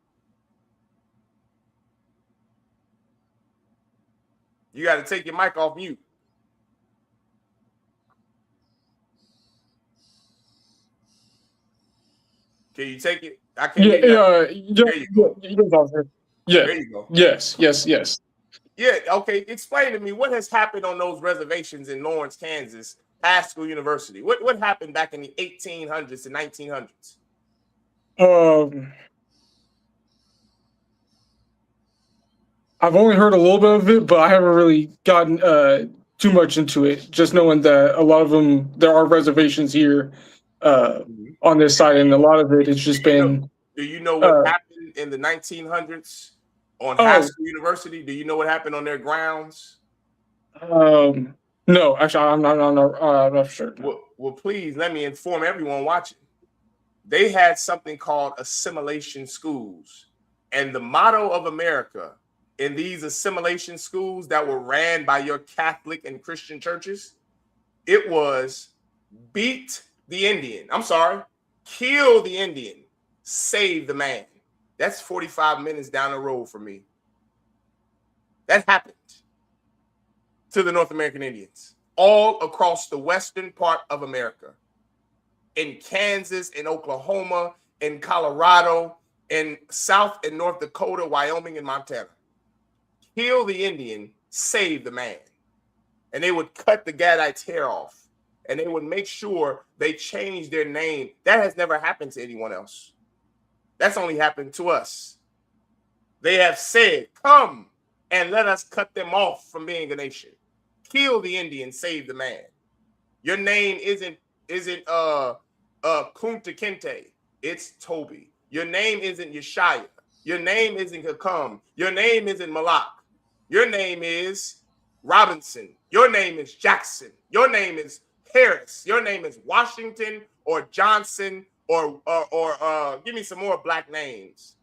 S3: You got to take your mic off mute. Can you take it? I can't hear you. There you go.
S4: Yeah.
S3: There you go.
S4: Yes.
S3: Yeah, okay. Explain to me what has happened on those reservations in Lawrence, Kansas, Haskell University. What happened back in the 1800s to 1900s?
S4: I've only heard a little bit of it, but I haven't really gotten too much into it. Just knowing that a lot of them, there are reservations here on this side, and a lot of it has just been.
S3: Do you know what happened in the 1900s on Haskell University? Do you know what happened on their grounds?
S4: No, No, actually, I'm not sure. No.
S3: Well, please let me inform everyone watching. They had something called assimilation schools. And the motto of America in these assimilation schools that were ran by your Catholic and Christian churches, it was beat the Indian. I'm sorry, kill the Indian, save the man. That's 45 minutes down the road for me. That happened to the North American Indians all across the western part of America, in Kansas, in Oklahoma, in Colorado, in South and North Dakota, Wyoming, and Montana. Kill the Indian, save the man. And they would cut the Gadites' hair off, and they would make sure they changed their name. That has never happened to anyone else. That's only happened to us. They have said, come and let us cut them off from being a nation. Kill the Indian, save the man. Your name isn't Kunta Kinte. It's Toby. Your name isn't Yeshaya. Your name isn't Hakum. Your name isn't Malak. Your name is Robinson. Your name is Jackson. Your name is Harris. Your name is Washington or Johnson or give me some more black names.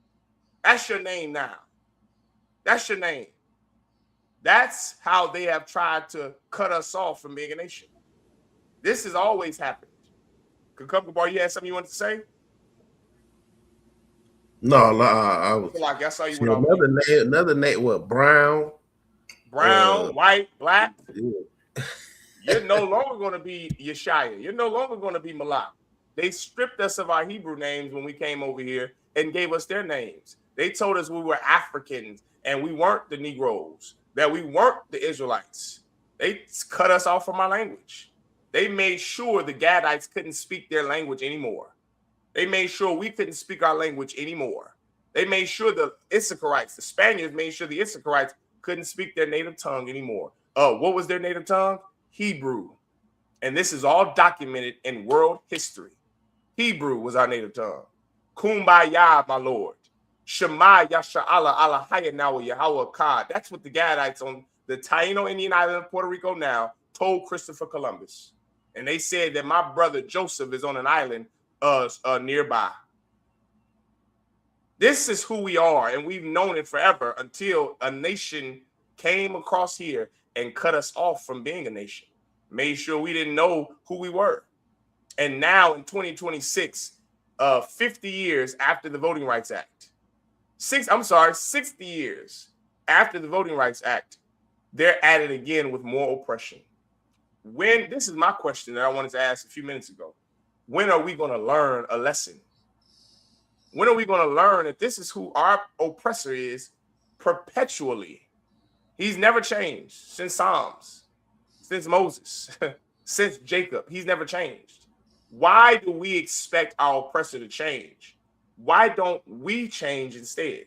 S3: That's your name now. That's your name. That's how they have tried to cut us off from being a nation. This has always happened. Bar, you had something you wanted to say?
S6: No, I was.
S3: Like I saw you
S6: with another name. What? Brown,
S3: white, black.
S6: Yeah.
S3: You're no longer going to be Yeshaya. You're no longer going to be Malak. They stripped us of our Hebrew names when we came over here and gave us their names. They told us we were Africans and we weren't the Negroes, that we weren't the Israelites. They cut us off from our language. They made sure the Gadites couldn't speak their language anymore. They made sure we couldn't speak our language anymore. They made sure the Issacharites, the Spaniards made sure the Issacharites couldn't speak their native tongue anymore. What was their native tongue? Hebrew. And this is all documented in world history. Hebrew was our native tongue. Kumbaya, my Lord. Shema Yasha Allah Allah Hayanawa Yahweh Kad. That's what the Gadites on the Taino Indian island of Puerto Rico now told Christopher Columbus. And they said that my brother Joseph is on an island nearby. This is who we are, and we've known it forever until a nation came across here and cut us off from being a nation, made sure we didn't know who we were. And now in 2026, 50 years after the Voting Rights Act, 60 years after the Voting Rights Act, they're at it again with more oppression. This is my question that I wanted to ask a few minutes ago. When are we going to learn a lesson? When are we going to learn that this is who our oppressor is perpetually? He's never changed since Psalms, since Moses, since Jacob. He's never changed. Why do we expect our oppressor to change? Why don't we change instead?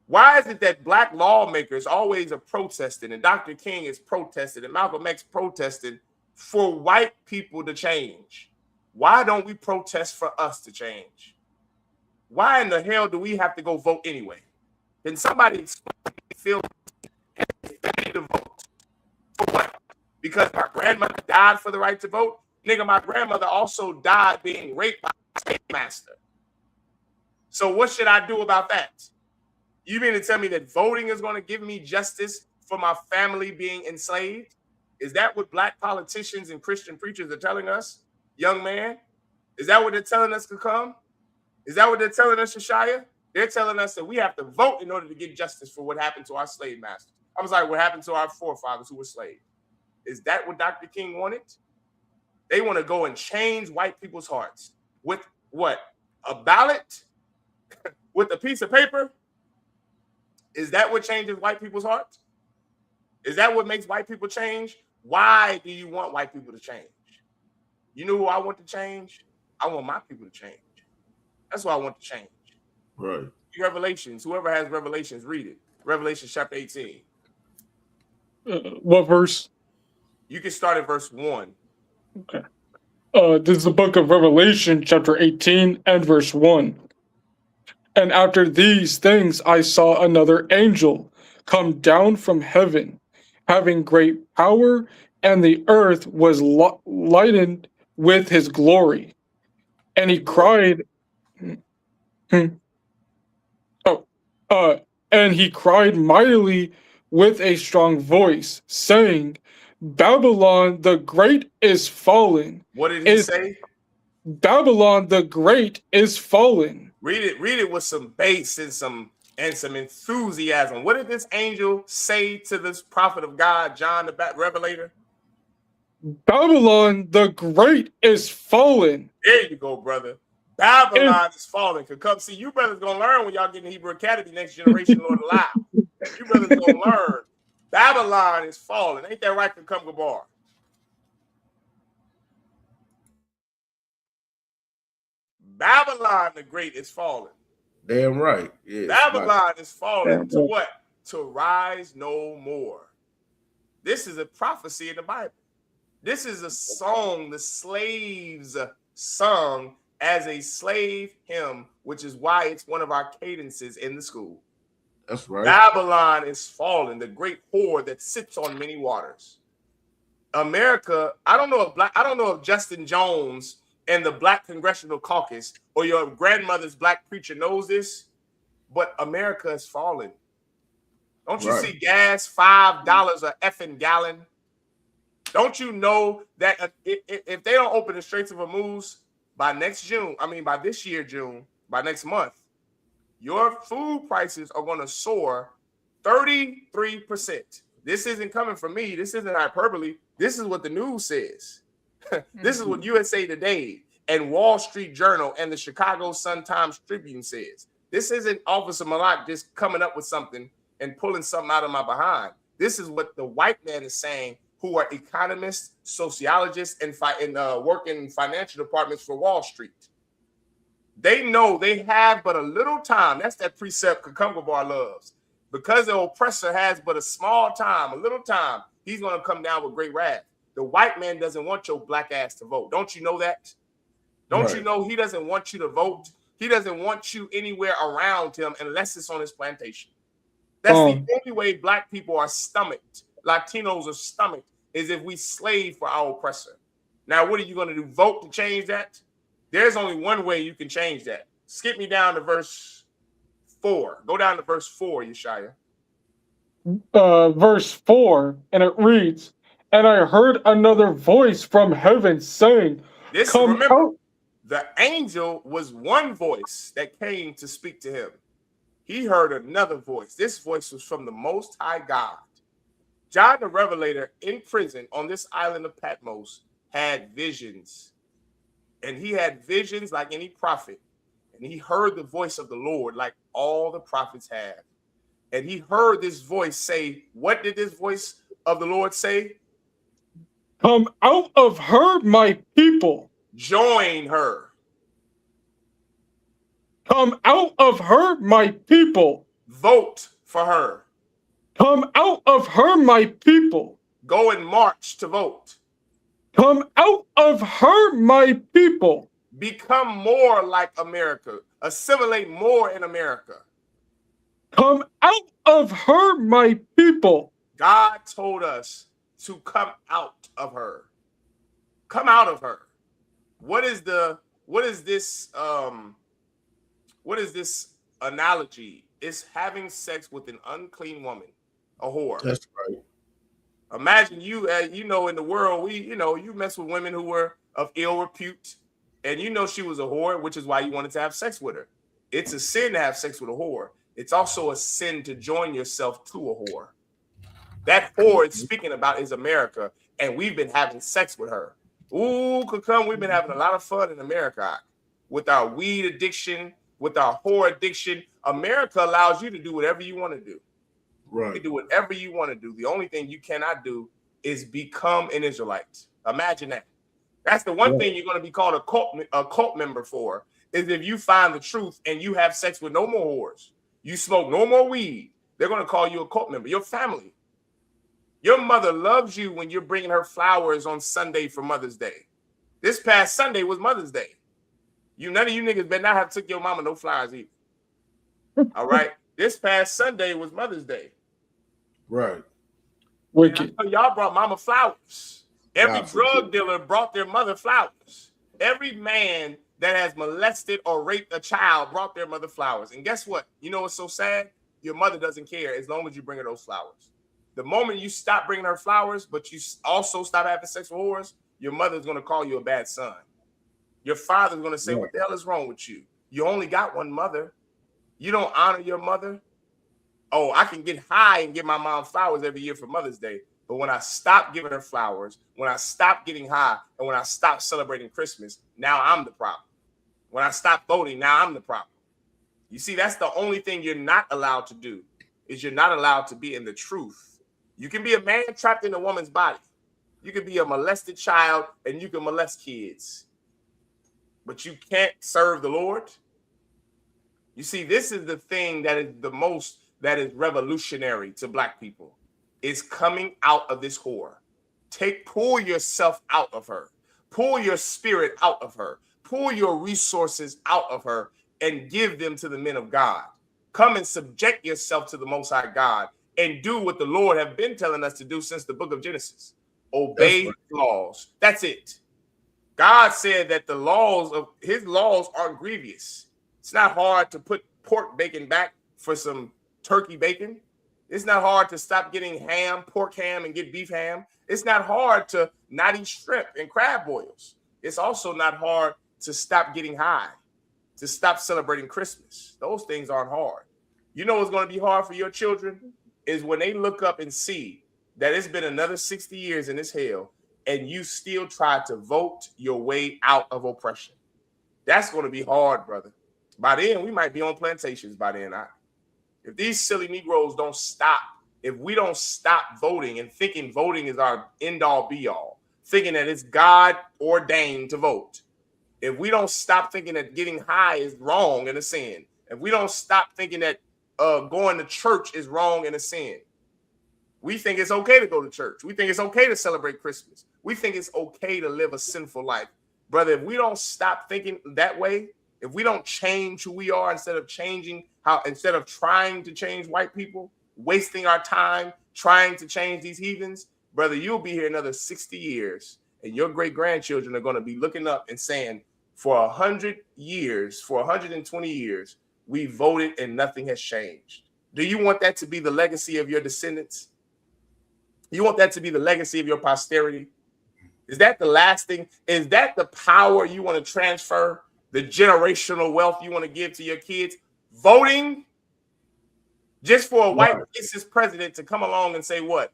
S3: Why is it that black lawmakers always are protesting, and Dr. King is protesting, and Malcolm X protesting for white people to change? Why don't we protest for us to change? Why in the hell do we have to go vote anyway? Can somebody explain how they feel to vote? For what? Because my grandmother died for the right to vote? Nigga, my grandmother also died being raped by a slave master. So what should I do about that? You mean to tell me that voting is going to give me justice for my family being enslaved? Is that what black politicians and Christian preachers are telling us, young man? Is that what they're telling us to come? Is that what they're telling us, Shishaya? They're telling us that we have to vote in order to get justice for what happened to our slave masters. I was like, what happened to our forefathers who were slaves? Is that what Dr. King wanted? They want to go and change white people's hearts with what? A ballot? With a piece of paper? Is that what changes white people's hearts? Is that what makes white people change? Why do you want white people to change? You know who I want to change? I want my people to change. That's what I want to change.
S6: Right.
S3: Revelations. Whoever has Revelations, read it. Revelation chapter 18.
S4: What verse?
S3: You can start at verse 1.
S4: Okay. This is the book of Revelation, chapter 18 and verse 1. And after these things I saw another angel come down from heaven, having great power and the earth was lightened with his glory. And he cried, and he cried mightily with a strong voice, saying, Babylon the Great is fallen.
S3: What did he say?
S4: Babylon the Great is fallen.
S3: Read it with some bass and some enthusiasm. What did this angel say to this prophet of God, John the Revelator?
S4: Babylon the Great is fallen.
S3: There you go, brother. Babylon is falling. Could come see you brothers gonna learn when y'all get in Hebrew Academy next generation, Lord allow. You brothers gonna learn. Babylon is falling. Ain't that right? Could come Gabar. Babylon the Great is falling.
S6: Damn right. Yeah.
S3: Babylon is falling to what? To rise no more. This is a prophecy in the Bible. This is a song the slaves sung as a slave hymn, which is why it's one of our cadences in the school.
S6: That's right.
S3: Babylon is fallen, the great whore that sits on many waters. America, I don't know if Justin Jones and the Black Congressional Caucus or your grandmother's black preacher knows this, but America is fallen. Don't you see gas $5 a effing gallon? Don't you know that if they don't open the Straits of Hormuz by next June, by this year, June, by next month, your food prices are going to soar 33%. This isn't coming from me. This isn't hyperbole. This is what the news says. This is what USA Today and Wall Street Journal and the Chicago Sun-Times Tribune says. This isn't Officer Malak just coming up with something and pulling something out of my behind. This is what the white man is saying, who are economists, sociologists, and work in financial departments for Wall Street. They know they have but a little time. That's that precept Cucumber Bar loves. Because the oppressor has but a small time, a little time, he's going to come down with great wrath. The white man doesn't want your black ass to vote. Don't you know that? Don't you know he doesn't want you to vote? He doesn't want you anywhere around him unless it's on his plantation. That's the only way black people are stomached, Latinos are stomached, is if we slave for our oppressor. Now, what are you going to do? Vote to change that? There's only one way you can change that. Skip me down to verse 4. Go down to verse 4, Yeshaya.
S4: Verse 4, and it reads, and I heard another voice from heaven saying,
S3: remember, the angel was one voice that came to speak to him. He heard another voice. This voice was from the Most High God. John the Revelator in prison on this island of Patmos had visions. And he had visions like any prophet. And he heard the voice of the Lord like all the prophets have. And he heard this voice say, what did this voice of the Lord say?
S4: Come out of her, my people.
S3: Join her.
S4: Come out of her, my people.
S3: Vote for her.
S4: Come out of her, my people.
S3: Go and march to vote.
S4: Come out of her, my people.
S3: Become more like America. Assimilate more in America.
S4: Come out of her, my people.
S3: God told us to come out of her. Come out of her. What is this analogy? It's having sex with an unclean woman, a whore.
S6: That's right.
S3: Imagine you, in the world, you mess with women who were of ill repute, and she was a whore, which is why you wanted to have sex with her. It's a sin to have sex with a whore. It's also a sin to join yourself to a whore. That whore it's speaking about is America, and we've been having sex with her. Ooh, we've been having a lot of fun in America with our weed addiction, with our whore addiction. America allows you to do whatever you want to do.
S6: Right.
S3: You can do whatever you want to do. The only thing you cannot do is become an Israelite. Imagine that. That's the one thing you're going to be called a cult member for, is if you find the truth and you have sex with no more whores, you smoke no more weed, they're going to call you a cult member. Your family. Your mother loves you when you're bringing her flowers on Sunday for Mother's Day. This past Sunday was Mother's Day. None of you niggas better not have took your mama no flowers either. All right? This past Sunday was Mother's Day.
S6: Right.
S4: Wicked.
S3: Y'all brought mama flowers. Every
S6: Y'all
S3: drug dealer brought their mother flowers. Every man that has molested or raped a child brought their mother flowers. And guess what? You know what's so sad? Your mother doesn't care as long as you bring her those flowers. The moment you stop bringing her flowers, but you also stop having sex with whores, your mother's going to call you a bad son. Your father's going to say, what the hell is wrong with you? You only got one mother. You don't honor your mother. Oh, I can get high and give my mom flowers every year for Mother's Day. But when I stop giving her flowers, when I stop getting high, and when I stop celebrating Christmas, now I'm the problem. When I stop voting, now I'm the problem. You see, that's the only thing you're not allowed to do, is you're not allowed to be in the truth. You can be a man trapped in a woman's body. You can be a molested child and you can molest kids. But you can't serve the Lord. You see, this is the thing that is that is revolutionary to Black people, is coming out of this whore. Pull yourself out of her. Pull your spirit out of her. Pull your resources out of her and give them to the men of God. Come and subject yourself to the Most High God and do what the Lord have been telling us to do since the book of Genesis. Obey laws. That's it. God said that his laws aren't grievous. It's not hard to put pork bacon back for some turkey bacon. It's not hard to stop getting pork ham, and get beef ham. It's not hard to not eat shrimp and crab boils. It's also not hard to stop getting high, to stop celebrating Christmas. Those things aren't hard. You know what's going to be hard for your children is when they look up and see that it's been another 60 years in this hell and you still try to vote your way out of oppression. That's going to be hard, brother. By then, we might be on plantations by then. If these silly Negroes don't stop, if we don't stop voting and thinking voting is our end-all be-all, thinking that it's God ordained to vote, if we don't stop thinking that getting high is wrong and a sin, if we don't stop thinking that going to church is wrong and a sin, we think it's okay to go to church. We think it's okay to celebrate Christmas. We think it's okay to live a sinful life. Brother, if we don't stop thinking that way, if we don't change who we are instead of trying to change white people, wasting our time trying to change these heathens, brother, you'll be here another 60 years and your great-grandchildren are going to be looking up and saying, for 100 years, for 120 years, we voted and nothing has changed. Do you want that to be the legacy of your descendants? You want that to be the legacy of your posterity? Is that the last thing? Is that the power you want to transfer? The generational wealth you want to give to your kids? Voting just for a white racist president to come along and say, what?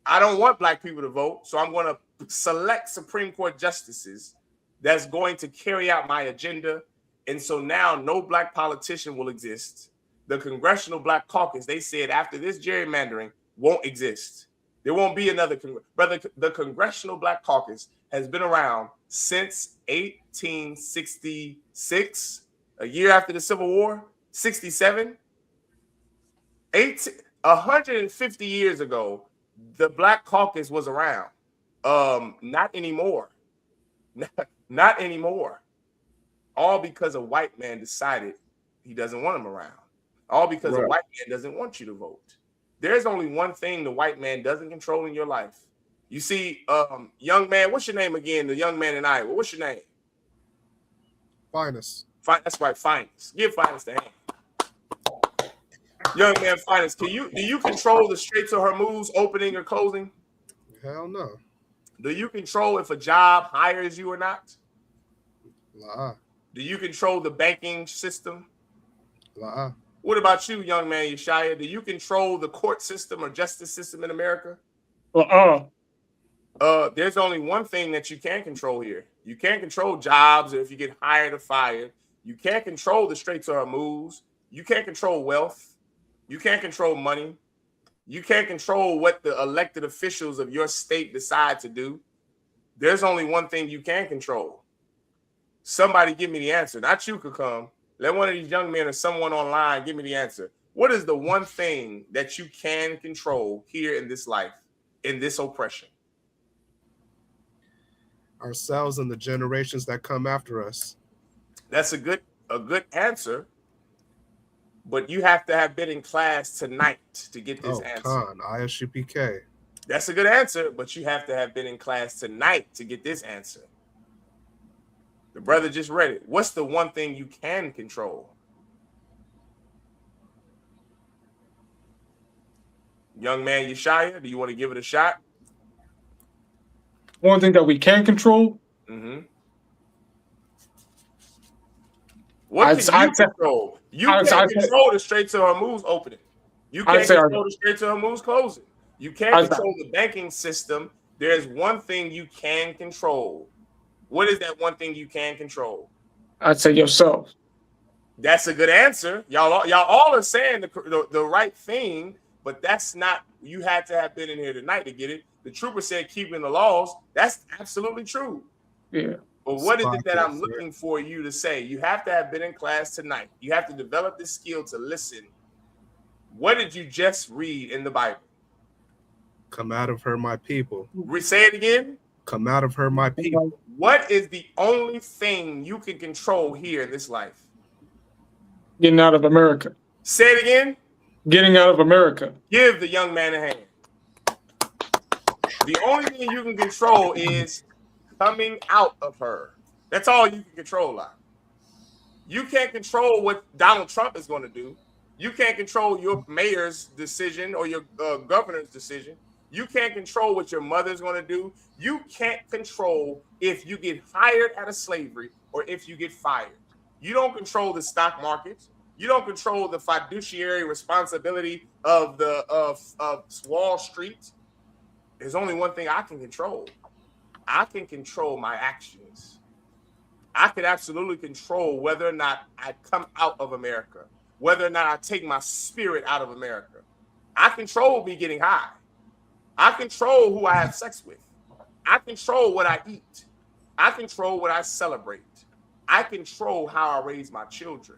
S3: I don't want Black people to vote, so I'm going to select Supreme Court justices that's going to carry out my agenda. And so now no Black politician will exist. The Congressional Black Caucus, they said after this gerrymandering, won't exist. There won't be another. Brother, the Congressional Black Caucus has been around since 1866, a year after the Civil War, 67. 150 years ago, the Black Caucus was around. Not anymore. Not anymore. All because a white man decided he doesn't want him around. All because a white man doesn't want you to vote. There's only one thing the white man doesn't control in your life. You see, young man, what's your name again? The young man in Iowa. What's your name?
S7: Finest.
S3: That's right, Finest. Give Finest a hand. Young man, Finest, do you control the Straits of Hormuz opening or closing?
S7: Hell no.
S3: Do you control if a job hires you or not?
S7: La.
S3: Do you control the banking system?
S7: La.
S3: What about you, young man Yeshaya? Do you control the court system or justice system in America? There's only one thing that you can control here. You can't control jobs or if you get hired or fired. You can't control the Straits of Hormuz. You can't control wealth. You can't control money. You can't control what the elected officials of your state decide to do. There's only one thing you can control. Somebody give me the answer. Not you could come. Let one of these young men or someone online give me the answer. What is the one thing that you can control here in this life, in this oppression?
S7: Ourselves and the generations that come after us.
S3: That's a good answer. But you have to have been in class tonight to get this answer.
S7: I.S.U.P.K.
S3: That's a good answer, but you have to have been in class tonight to get this answer. The brother just read it. What's the one thing you can control? Young man Yeshaya, do you want to give it a shot?
S4: One thing that we can control.
S3: Mm-hmm. What can you control? You can't control the Straits of Hormuz opening. You can't control the Straits of Hormuz closing. You can't control the banking system. There's one thing you can control. What is that one thing you can control?
S4: I'd say yourself.
S3: That's a good answer. Y'all all are saying the right thing, but that's not. You had to have been in here tonight to get it. The trooper said keeping the laws. That's absolutely true.
S4: Yeah.
S3: But what is it that I'm looking for you to say? You have to have been in class tonight. You have to develop this skill to listen. What did you just read in the Bible?
S7: Come out of her, my people.
S3: Say it again.
S7: Come out of her, my people.
S3: What is the only thing you can control here in this life?
S4: Getting out of America.
S3: Say it again.
S4: Getting out of America.
S3: Give the young man a hand. The only thing you can control is coming out of her. That's all you can control. You can't control what Donald Trump is going to do. You can't control your mayor's decision or your governor's decision. You can't control what your mother's going to do. You can't control if you get hired out of slavery or if you get fired. You don't control the stock market. You don't control the fiduciary responsibility of Wall Street. There's only one thing I can control. I can control my actions. I can absolutely control whether or not I come out of America, whether or not I take my spirit out of America. I control me getting high. I control who I have sex with. I control what I eat. I control what I celebrate. I control how I raise my children.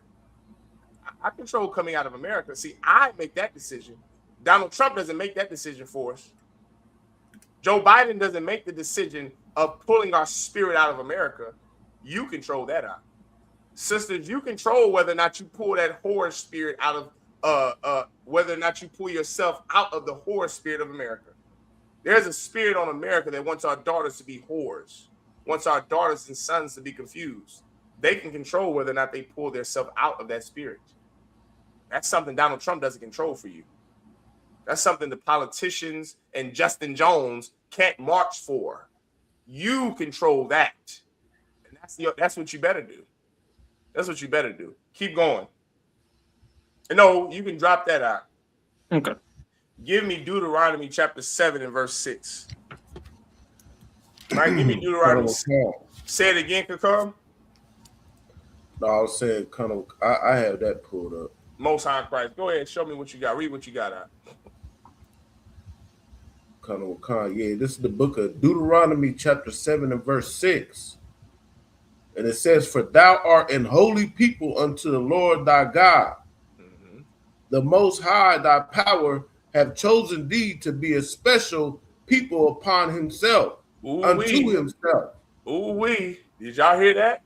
S3: I control coming out of America. See, I make that decision. Donald Trump doesn't make that decision for us. Joe Biden doesn't make the decision of pulling our spirit out of America. You control that out. Sisters, you control whether or not you pull that whore spirit out of, whether or not you pull yourself out of the whore spirit of America. There's a spirit on America that wants our daughters to be whores, wants our daughters and sons to be confused. They can control whether or not they pull themselves out of that spirit. That's something Donald Trump doesn't control for you. That's something the politicians and Justin Jones can't march for. You control that. And that's what you better do. That's what you better do. Keep going. No, you can drop that out.
S4: Okay.
S3: Give me Deuteronomy chapter 7 and verse 6. Right? Give me Deuteronomy. Say it again, Kakam.
S6: No, I was saying kind of. I have that pulled up.
S3: Most High Christ. Go ahead, show me what you got. Read what you got out.
S6: Yeah, this is the book of Deuteronomy chapter 7 and verse 6. And it says, "For thou art an holy people unto the Lord thy God. Mm-hmm. The Most High thy power have chosen thee to be a special people upon himself, unto himself."
S3: Ooh-wee. Did y'all hear that?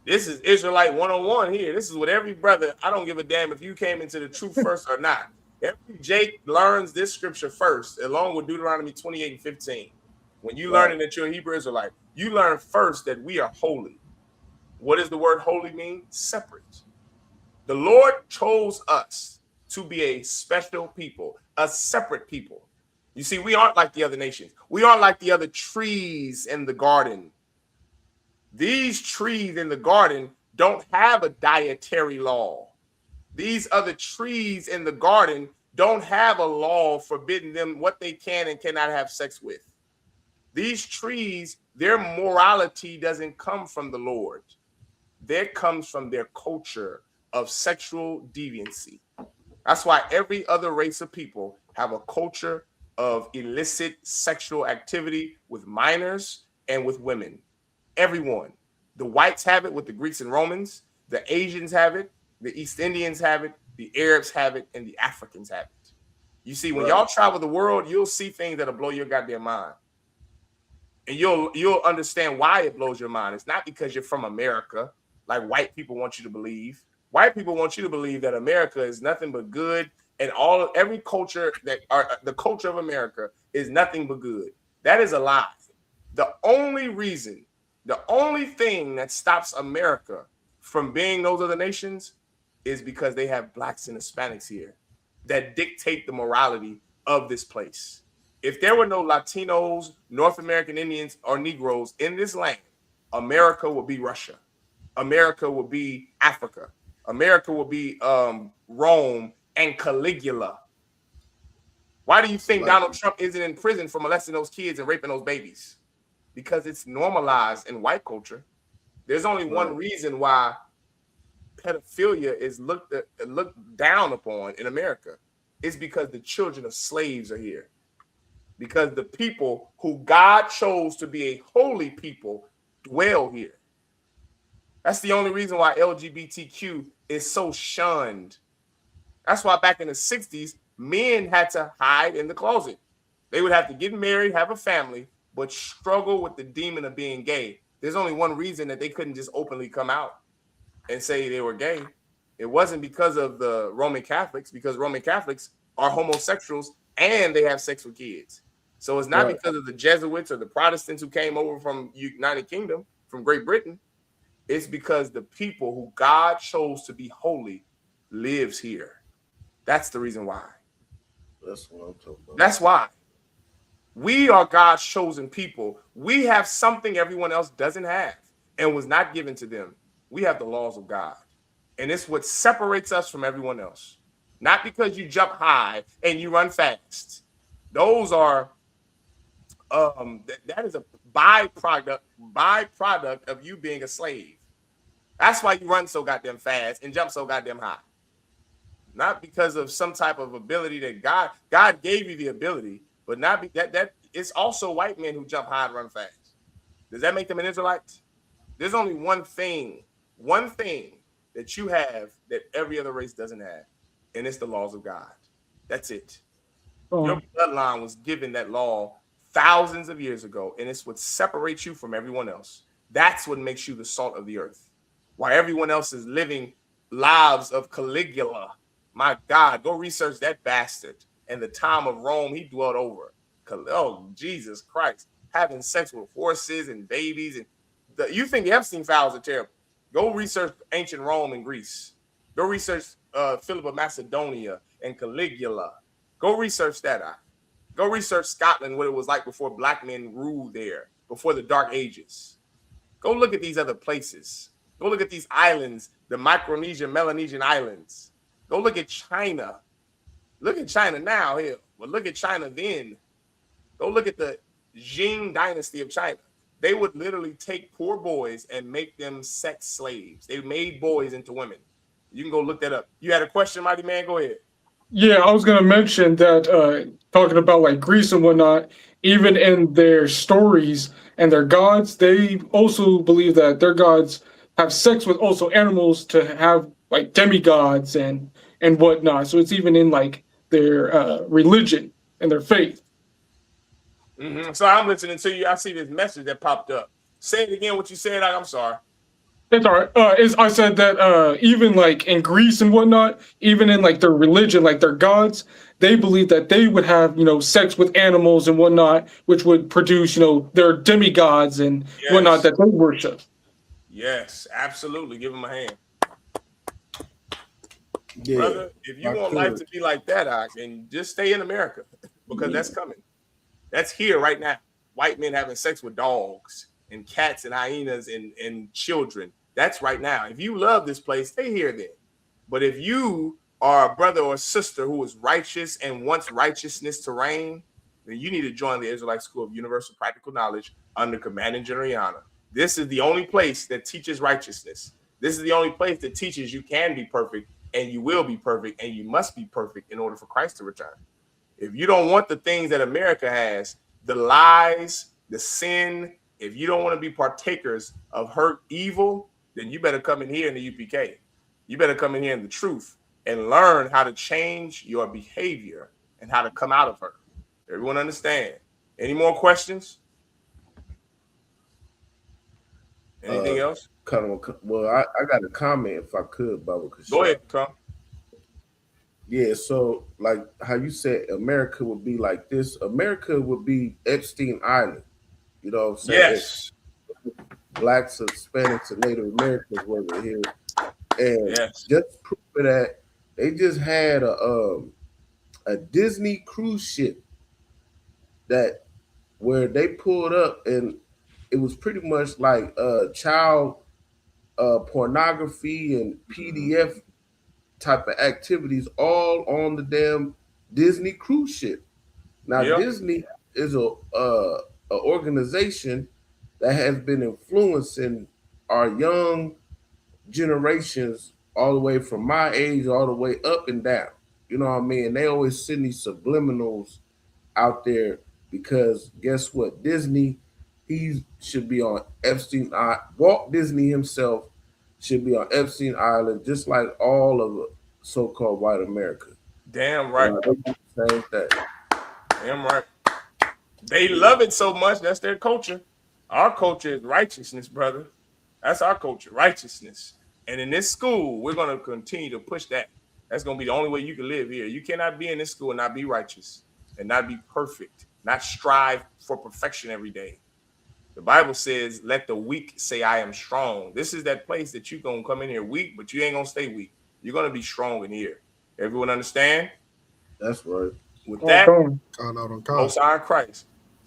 S3: This is Israelite 101 here. This is what every brother, I don't give a damn if you came into the truth first or not. Every Jake learns this scripture first, along with Deuteronomy 28 and 15. When you learn that you're a Hebrew Israelite, you learn first that we are holy. What does the word holy mean? Separate. The Lord chose us to be a special people, a separate people. You see, we aren't like the other nations. We aren't like the other trees in the garden. These trees in the garden don't have a dietary law. These other trees in the garden don't have a law forbidding them what they can and cannot have sex with. These trees, their morality doesn't come from the Lord. That comes from their culture of sexual deviancy. That's why every other race of people have a culture of illicit sexual activity with minors and with women. Everyone. The whites have it with the Greeks and Romans. The Asians have it. The East Indians have it. The Arabs have it. And the Africans have it. You see, when y'all travel the world, you'll see things that'll blow your goddamn mind. And you'll understand why it blows your mind. It's not because you're from America, like white people want you to believe. White people want you to believe that America is nothing but good and every culture that the culture of America is nothing but good. That is a lie. The only reason, the only thing that stops America from being those other nations is because they have blacks and Hispanics here that dictate the morality of this place. If there were no Latinos, North American Indians, or Negroes in this land, America would be Russia. America would be Africa. America would be Rome and Caligula. Why do you think Donald Trump isn't in prison for molesting those kids and raping those babies? Because it's normalized in white culture. There's only one reason why pedophilia is looked down upon in America. It's because the children of slaves are here. Because the people who God chose to be a holy people dwell here. That's the only reason why LGBTQ is so shunned. That's why back in the 60s, men had to hide in the closet. They would have to get married, have a family, but struggle with the demon of being gay. There's only one reason that they couldn't just openly come out and say they were gay. It wasn't because of the Roman Catholics, because Roman Catholics are homosexuals and they have sex with kids. So it's not because of the Jesuits or the Protestants who came over from United Kingdom, from Great Britain. It's because the people who God chose to be holy lives here. That's the reason why.
S6: That's what I'm talking about.
S3: That's why. We are God's chosen people. We have something everyone else doesn't have and was not given to them. We have the laws of God. And it's what separates us from everyone else. Not because you jump high and you run fast. Those are that is a byproduct of you being a slave. That's why you run so goddamn fast and jump so goddamn high. Not because of some type of ability that God gave you the ability, but not be, that it's also white men who jump high and run fast. Does that make them an Israelite? There's only one thing that you have that every other race doesn't have, and it's the laws of God. That's it. Your bloodline was given that law thousands of years ago, and it's what separates you from everyone else. That's what makes you the salt of the earth. While everyone else is living lives of Caligula. My God, go research that bastard and the time of Rome he dwelt over. Oh, Jesus Christ. Having sex with horses and babies. And you think Epstein files are terrible. Go research ancient Rome and Greece. Go research Philip of Macedonia and Caligula. Go research that out. Go research Scotland, what it was like before black men ruled there, before the Dark Ages. Go look at these other places. Go look at these islands, the Micronesian, Melanesian islands. Go look at China. Look at China now here, but look at China then. Go look at the Jing dynasty of China. They would literally take poor boys and make them sex slaves. They made boys into women. You can go look that up. You had a question, Mighty Man? Go ahead.
S4: Yeah, I was going to mention that talking about like Greece and whatnot, even in their stories and their gods, they also believe that their gods have sex with also animals to have like demigods and whatnot. So it's even in like their religion and their faith.
S3: So I'm listening to you. I see this message that popped up. Say it again. What you said. I'm sorry.
S4: That's all right. I said that even like in Greece and whatnot, even in like their religion, like their gods, they believe that they would have, sex with animals and whatnot, which would produce, their demigods and whatnot that they worship.
S3: Yes, absolutely. Give them a hand.
S6: Yeah,
S3: brother, if you want life to be like that, then just stay in America because that's coming. That's here right now. White men having sex with dogs and cats and hyenas and children. That's right now. If you love this place, stay here then. But if you are a brother or sister who is righteous and wants righteousness to reign, then you need to join the Israelite School of Universal Practical Knowledge under Commanding General Yahanna. This is the only place that teaches righteousness. This is the only place that teaches you can be perfect and you will be perfect and you must be perfect in order for Christ to return. If you don't want the things that America has, the lies, the sin, if you don't want to be partakers of hurt, evil, then you better come in here in the UPK. You better come in here in the truth and learn how to change your behavior and how to come out of her. Everyone understand? Any more questions? Anything else?
S6: Well, I got a comment if I could, Bubba.
S3: Go ahead, come.
S6: Yeah, so like how you said America would be like this, America would be Epstein Island. You know what I'm saying? If
S3: Yes.
S6: blacks, Hispanics, and Native Americans wasn't here, and
S3: Yes.
S6: just proof of that, they just had a Disney cruise ship that where they pulled up, and it was pretty much like child pornography and PDF type of activities all on the damn Disney cruise ship. Now
S3: Yep.
S6: Disney is a organization that has been influencing our young generations all the way from my age all the way up and down. You know what I mean? They always send these subliminals out there because guess what? Disney, he should be on Epstein Island. Walt Disney himself should be on Epstein Island, just like all of so-called white America.
S3: Damn right.
S6: They do the same thing.
S3: Damn right. They love it so much. That's their culture. Our culture is righteousness, brother. That's our culture, righteousness. And in this school, we're going to continue to push that. That's going to be the only way you can live here. You cannot be in this school and not be righteous and not be perfect, not strive for perfection every day. The Bible says, let the weak say, I am strong. This is that place that you're going to come in here weak, but you ain't going to stay weak. You're going to be strong in here. Everyone understand?
S6: That's right.
S3: With that,
S7: Con.
S3: Most High Christ.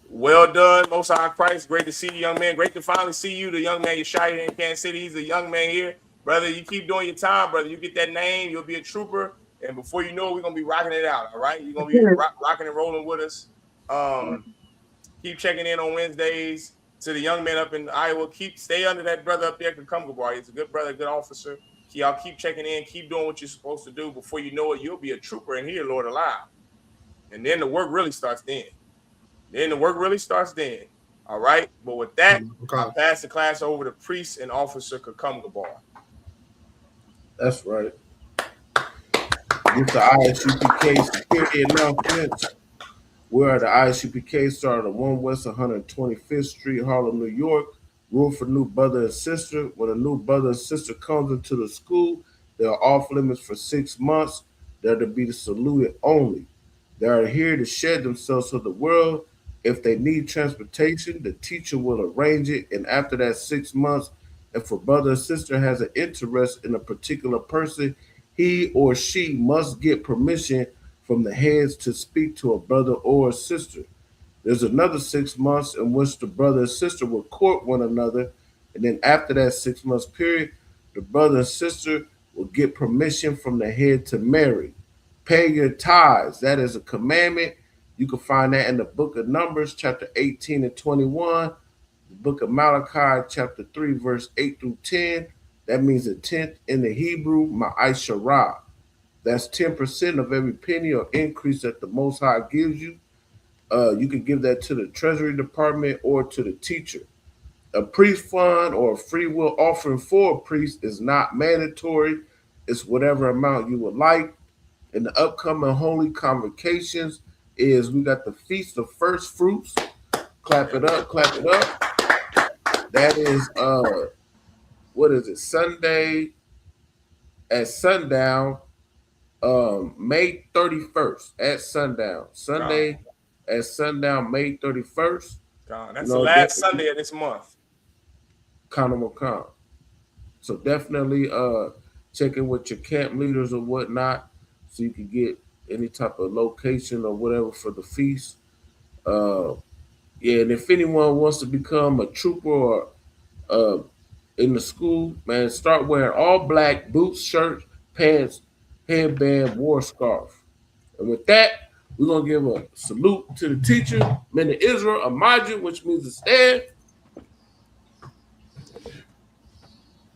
S3: Well done, Most High Christ. Great to see you, young man. Great to finally see you, the young man Yeshua here in Kansas City. He's a young man here. Brother, you keep doing your time, brother. You get that name, you'll be a trooper. And before you know it, we're going to be rocking it out, all right? You're going to be rocking and rolling with us. Keep checking in on Wednesdays. To the young man up in Iowa, stay under that brother up there, Kakumgabar. He's a good brother, good officer. Y'all keep checking in, keep doing what you're supposed to do. Before you know it, you'll be a trooper in here, Lord alive. And then the work really starts then. All right. But with that, I'll pass the class over to Priest and Officer Kakumgabar.
S6: That's right. It's the I.S.U.P.K security announcements. Where the I.S.U.P.K started at 1 West 125th Street, Harlem, New York. Rule for new brother and sister. When a new brother and sister comes into the school, they are off limits for 6 months. They're to be saluted only. They are here to share themselves with the world. If they need transportation, the teacher will arrange it. And after that 6 months, if a brother or sister has an interest in a particular person, he or she must get permission from the heads to speak to a brother or a sister. There's another 6 months in which the brother and sister will court one another. And then after that 6 months period, the brother and sister will get permission from the head to marry. Pay your tithes. That is a commandment. You can find that in the book of Numbers, chapter 18 and 21. The book of Malachi, chapter 3, verse 8 through 10. That means a tenth in the Hebrew, ma'asharah. That's 10% of every penny or increase that the Most High gives you. You can give that to the Treasury Department or to the teacher. A priest fund or a free will offering for a priest is not mandatory. It's whatever amount you would like. And the upcoming holy convocations is we got the Feast of First Fruits. Clap it up, clap it up. That is what is it? Sunday at sundown. May 31st at sundown. Sunday at sundown, May 31st.
S3: That's the last Sunday of this month.
S6: Con. So definitely check in with your camp leaders or whatnot so you can get any type of location or whatever for the feast. And if anyone wants to become a trooper or in the school, man, start wearing all black boots, shirts, pants, headband, war scarf. And with that, we're going to give a salute to the teacher, men of Israel, Amaju, which means to stand.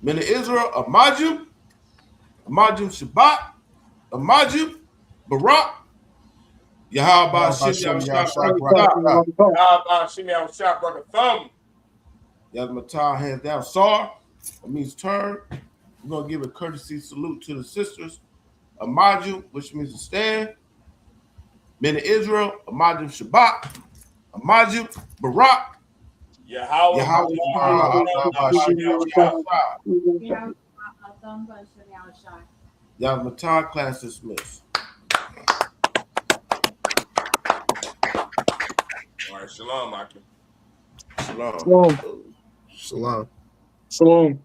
S6: Men of Israel, Amaju, Shabbat, Amaju, Barak, Yahweh Shem
S3: Thumb.
S6: Yazmatah, hands down, Sar. That means turn. We're going to give a courtesy salute to the sisters. Amaju, which means to stand. Men of Israel, Amaju Shabbat, Amaju, Barak, Yahweh. Yazmatah, class dismissed.
S3: Shalom, Maki.
S6: Shalom.
S4: Shalom.
S7: Shalom.
S4: Shalom.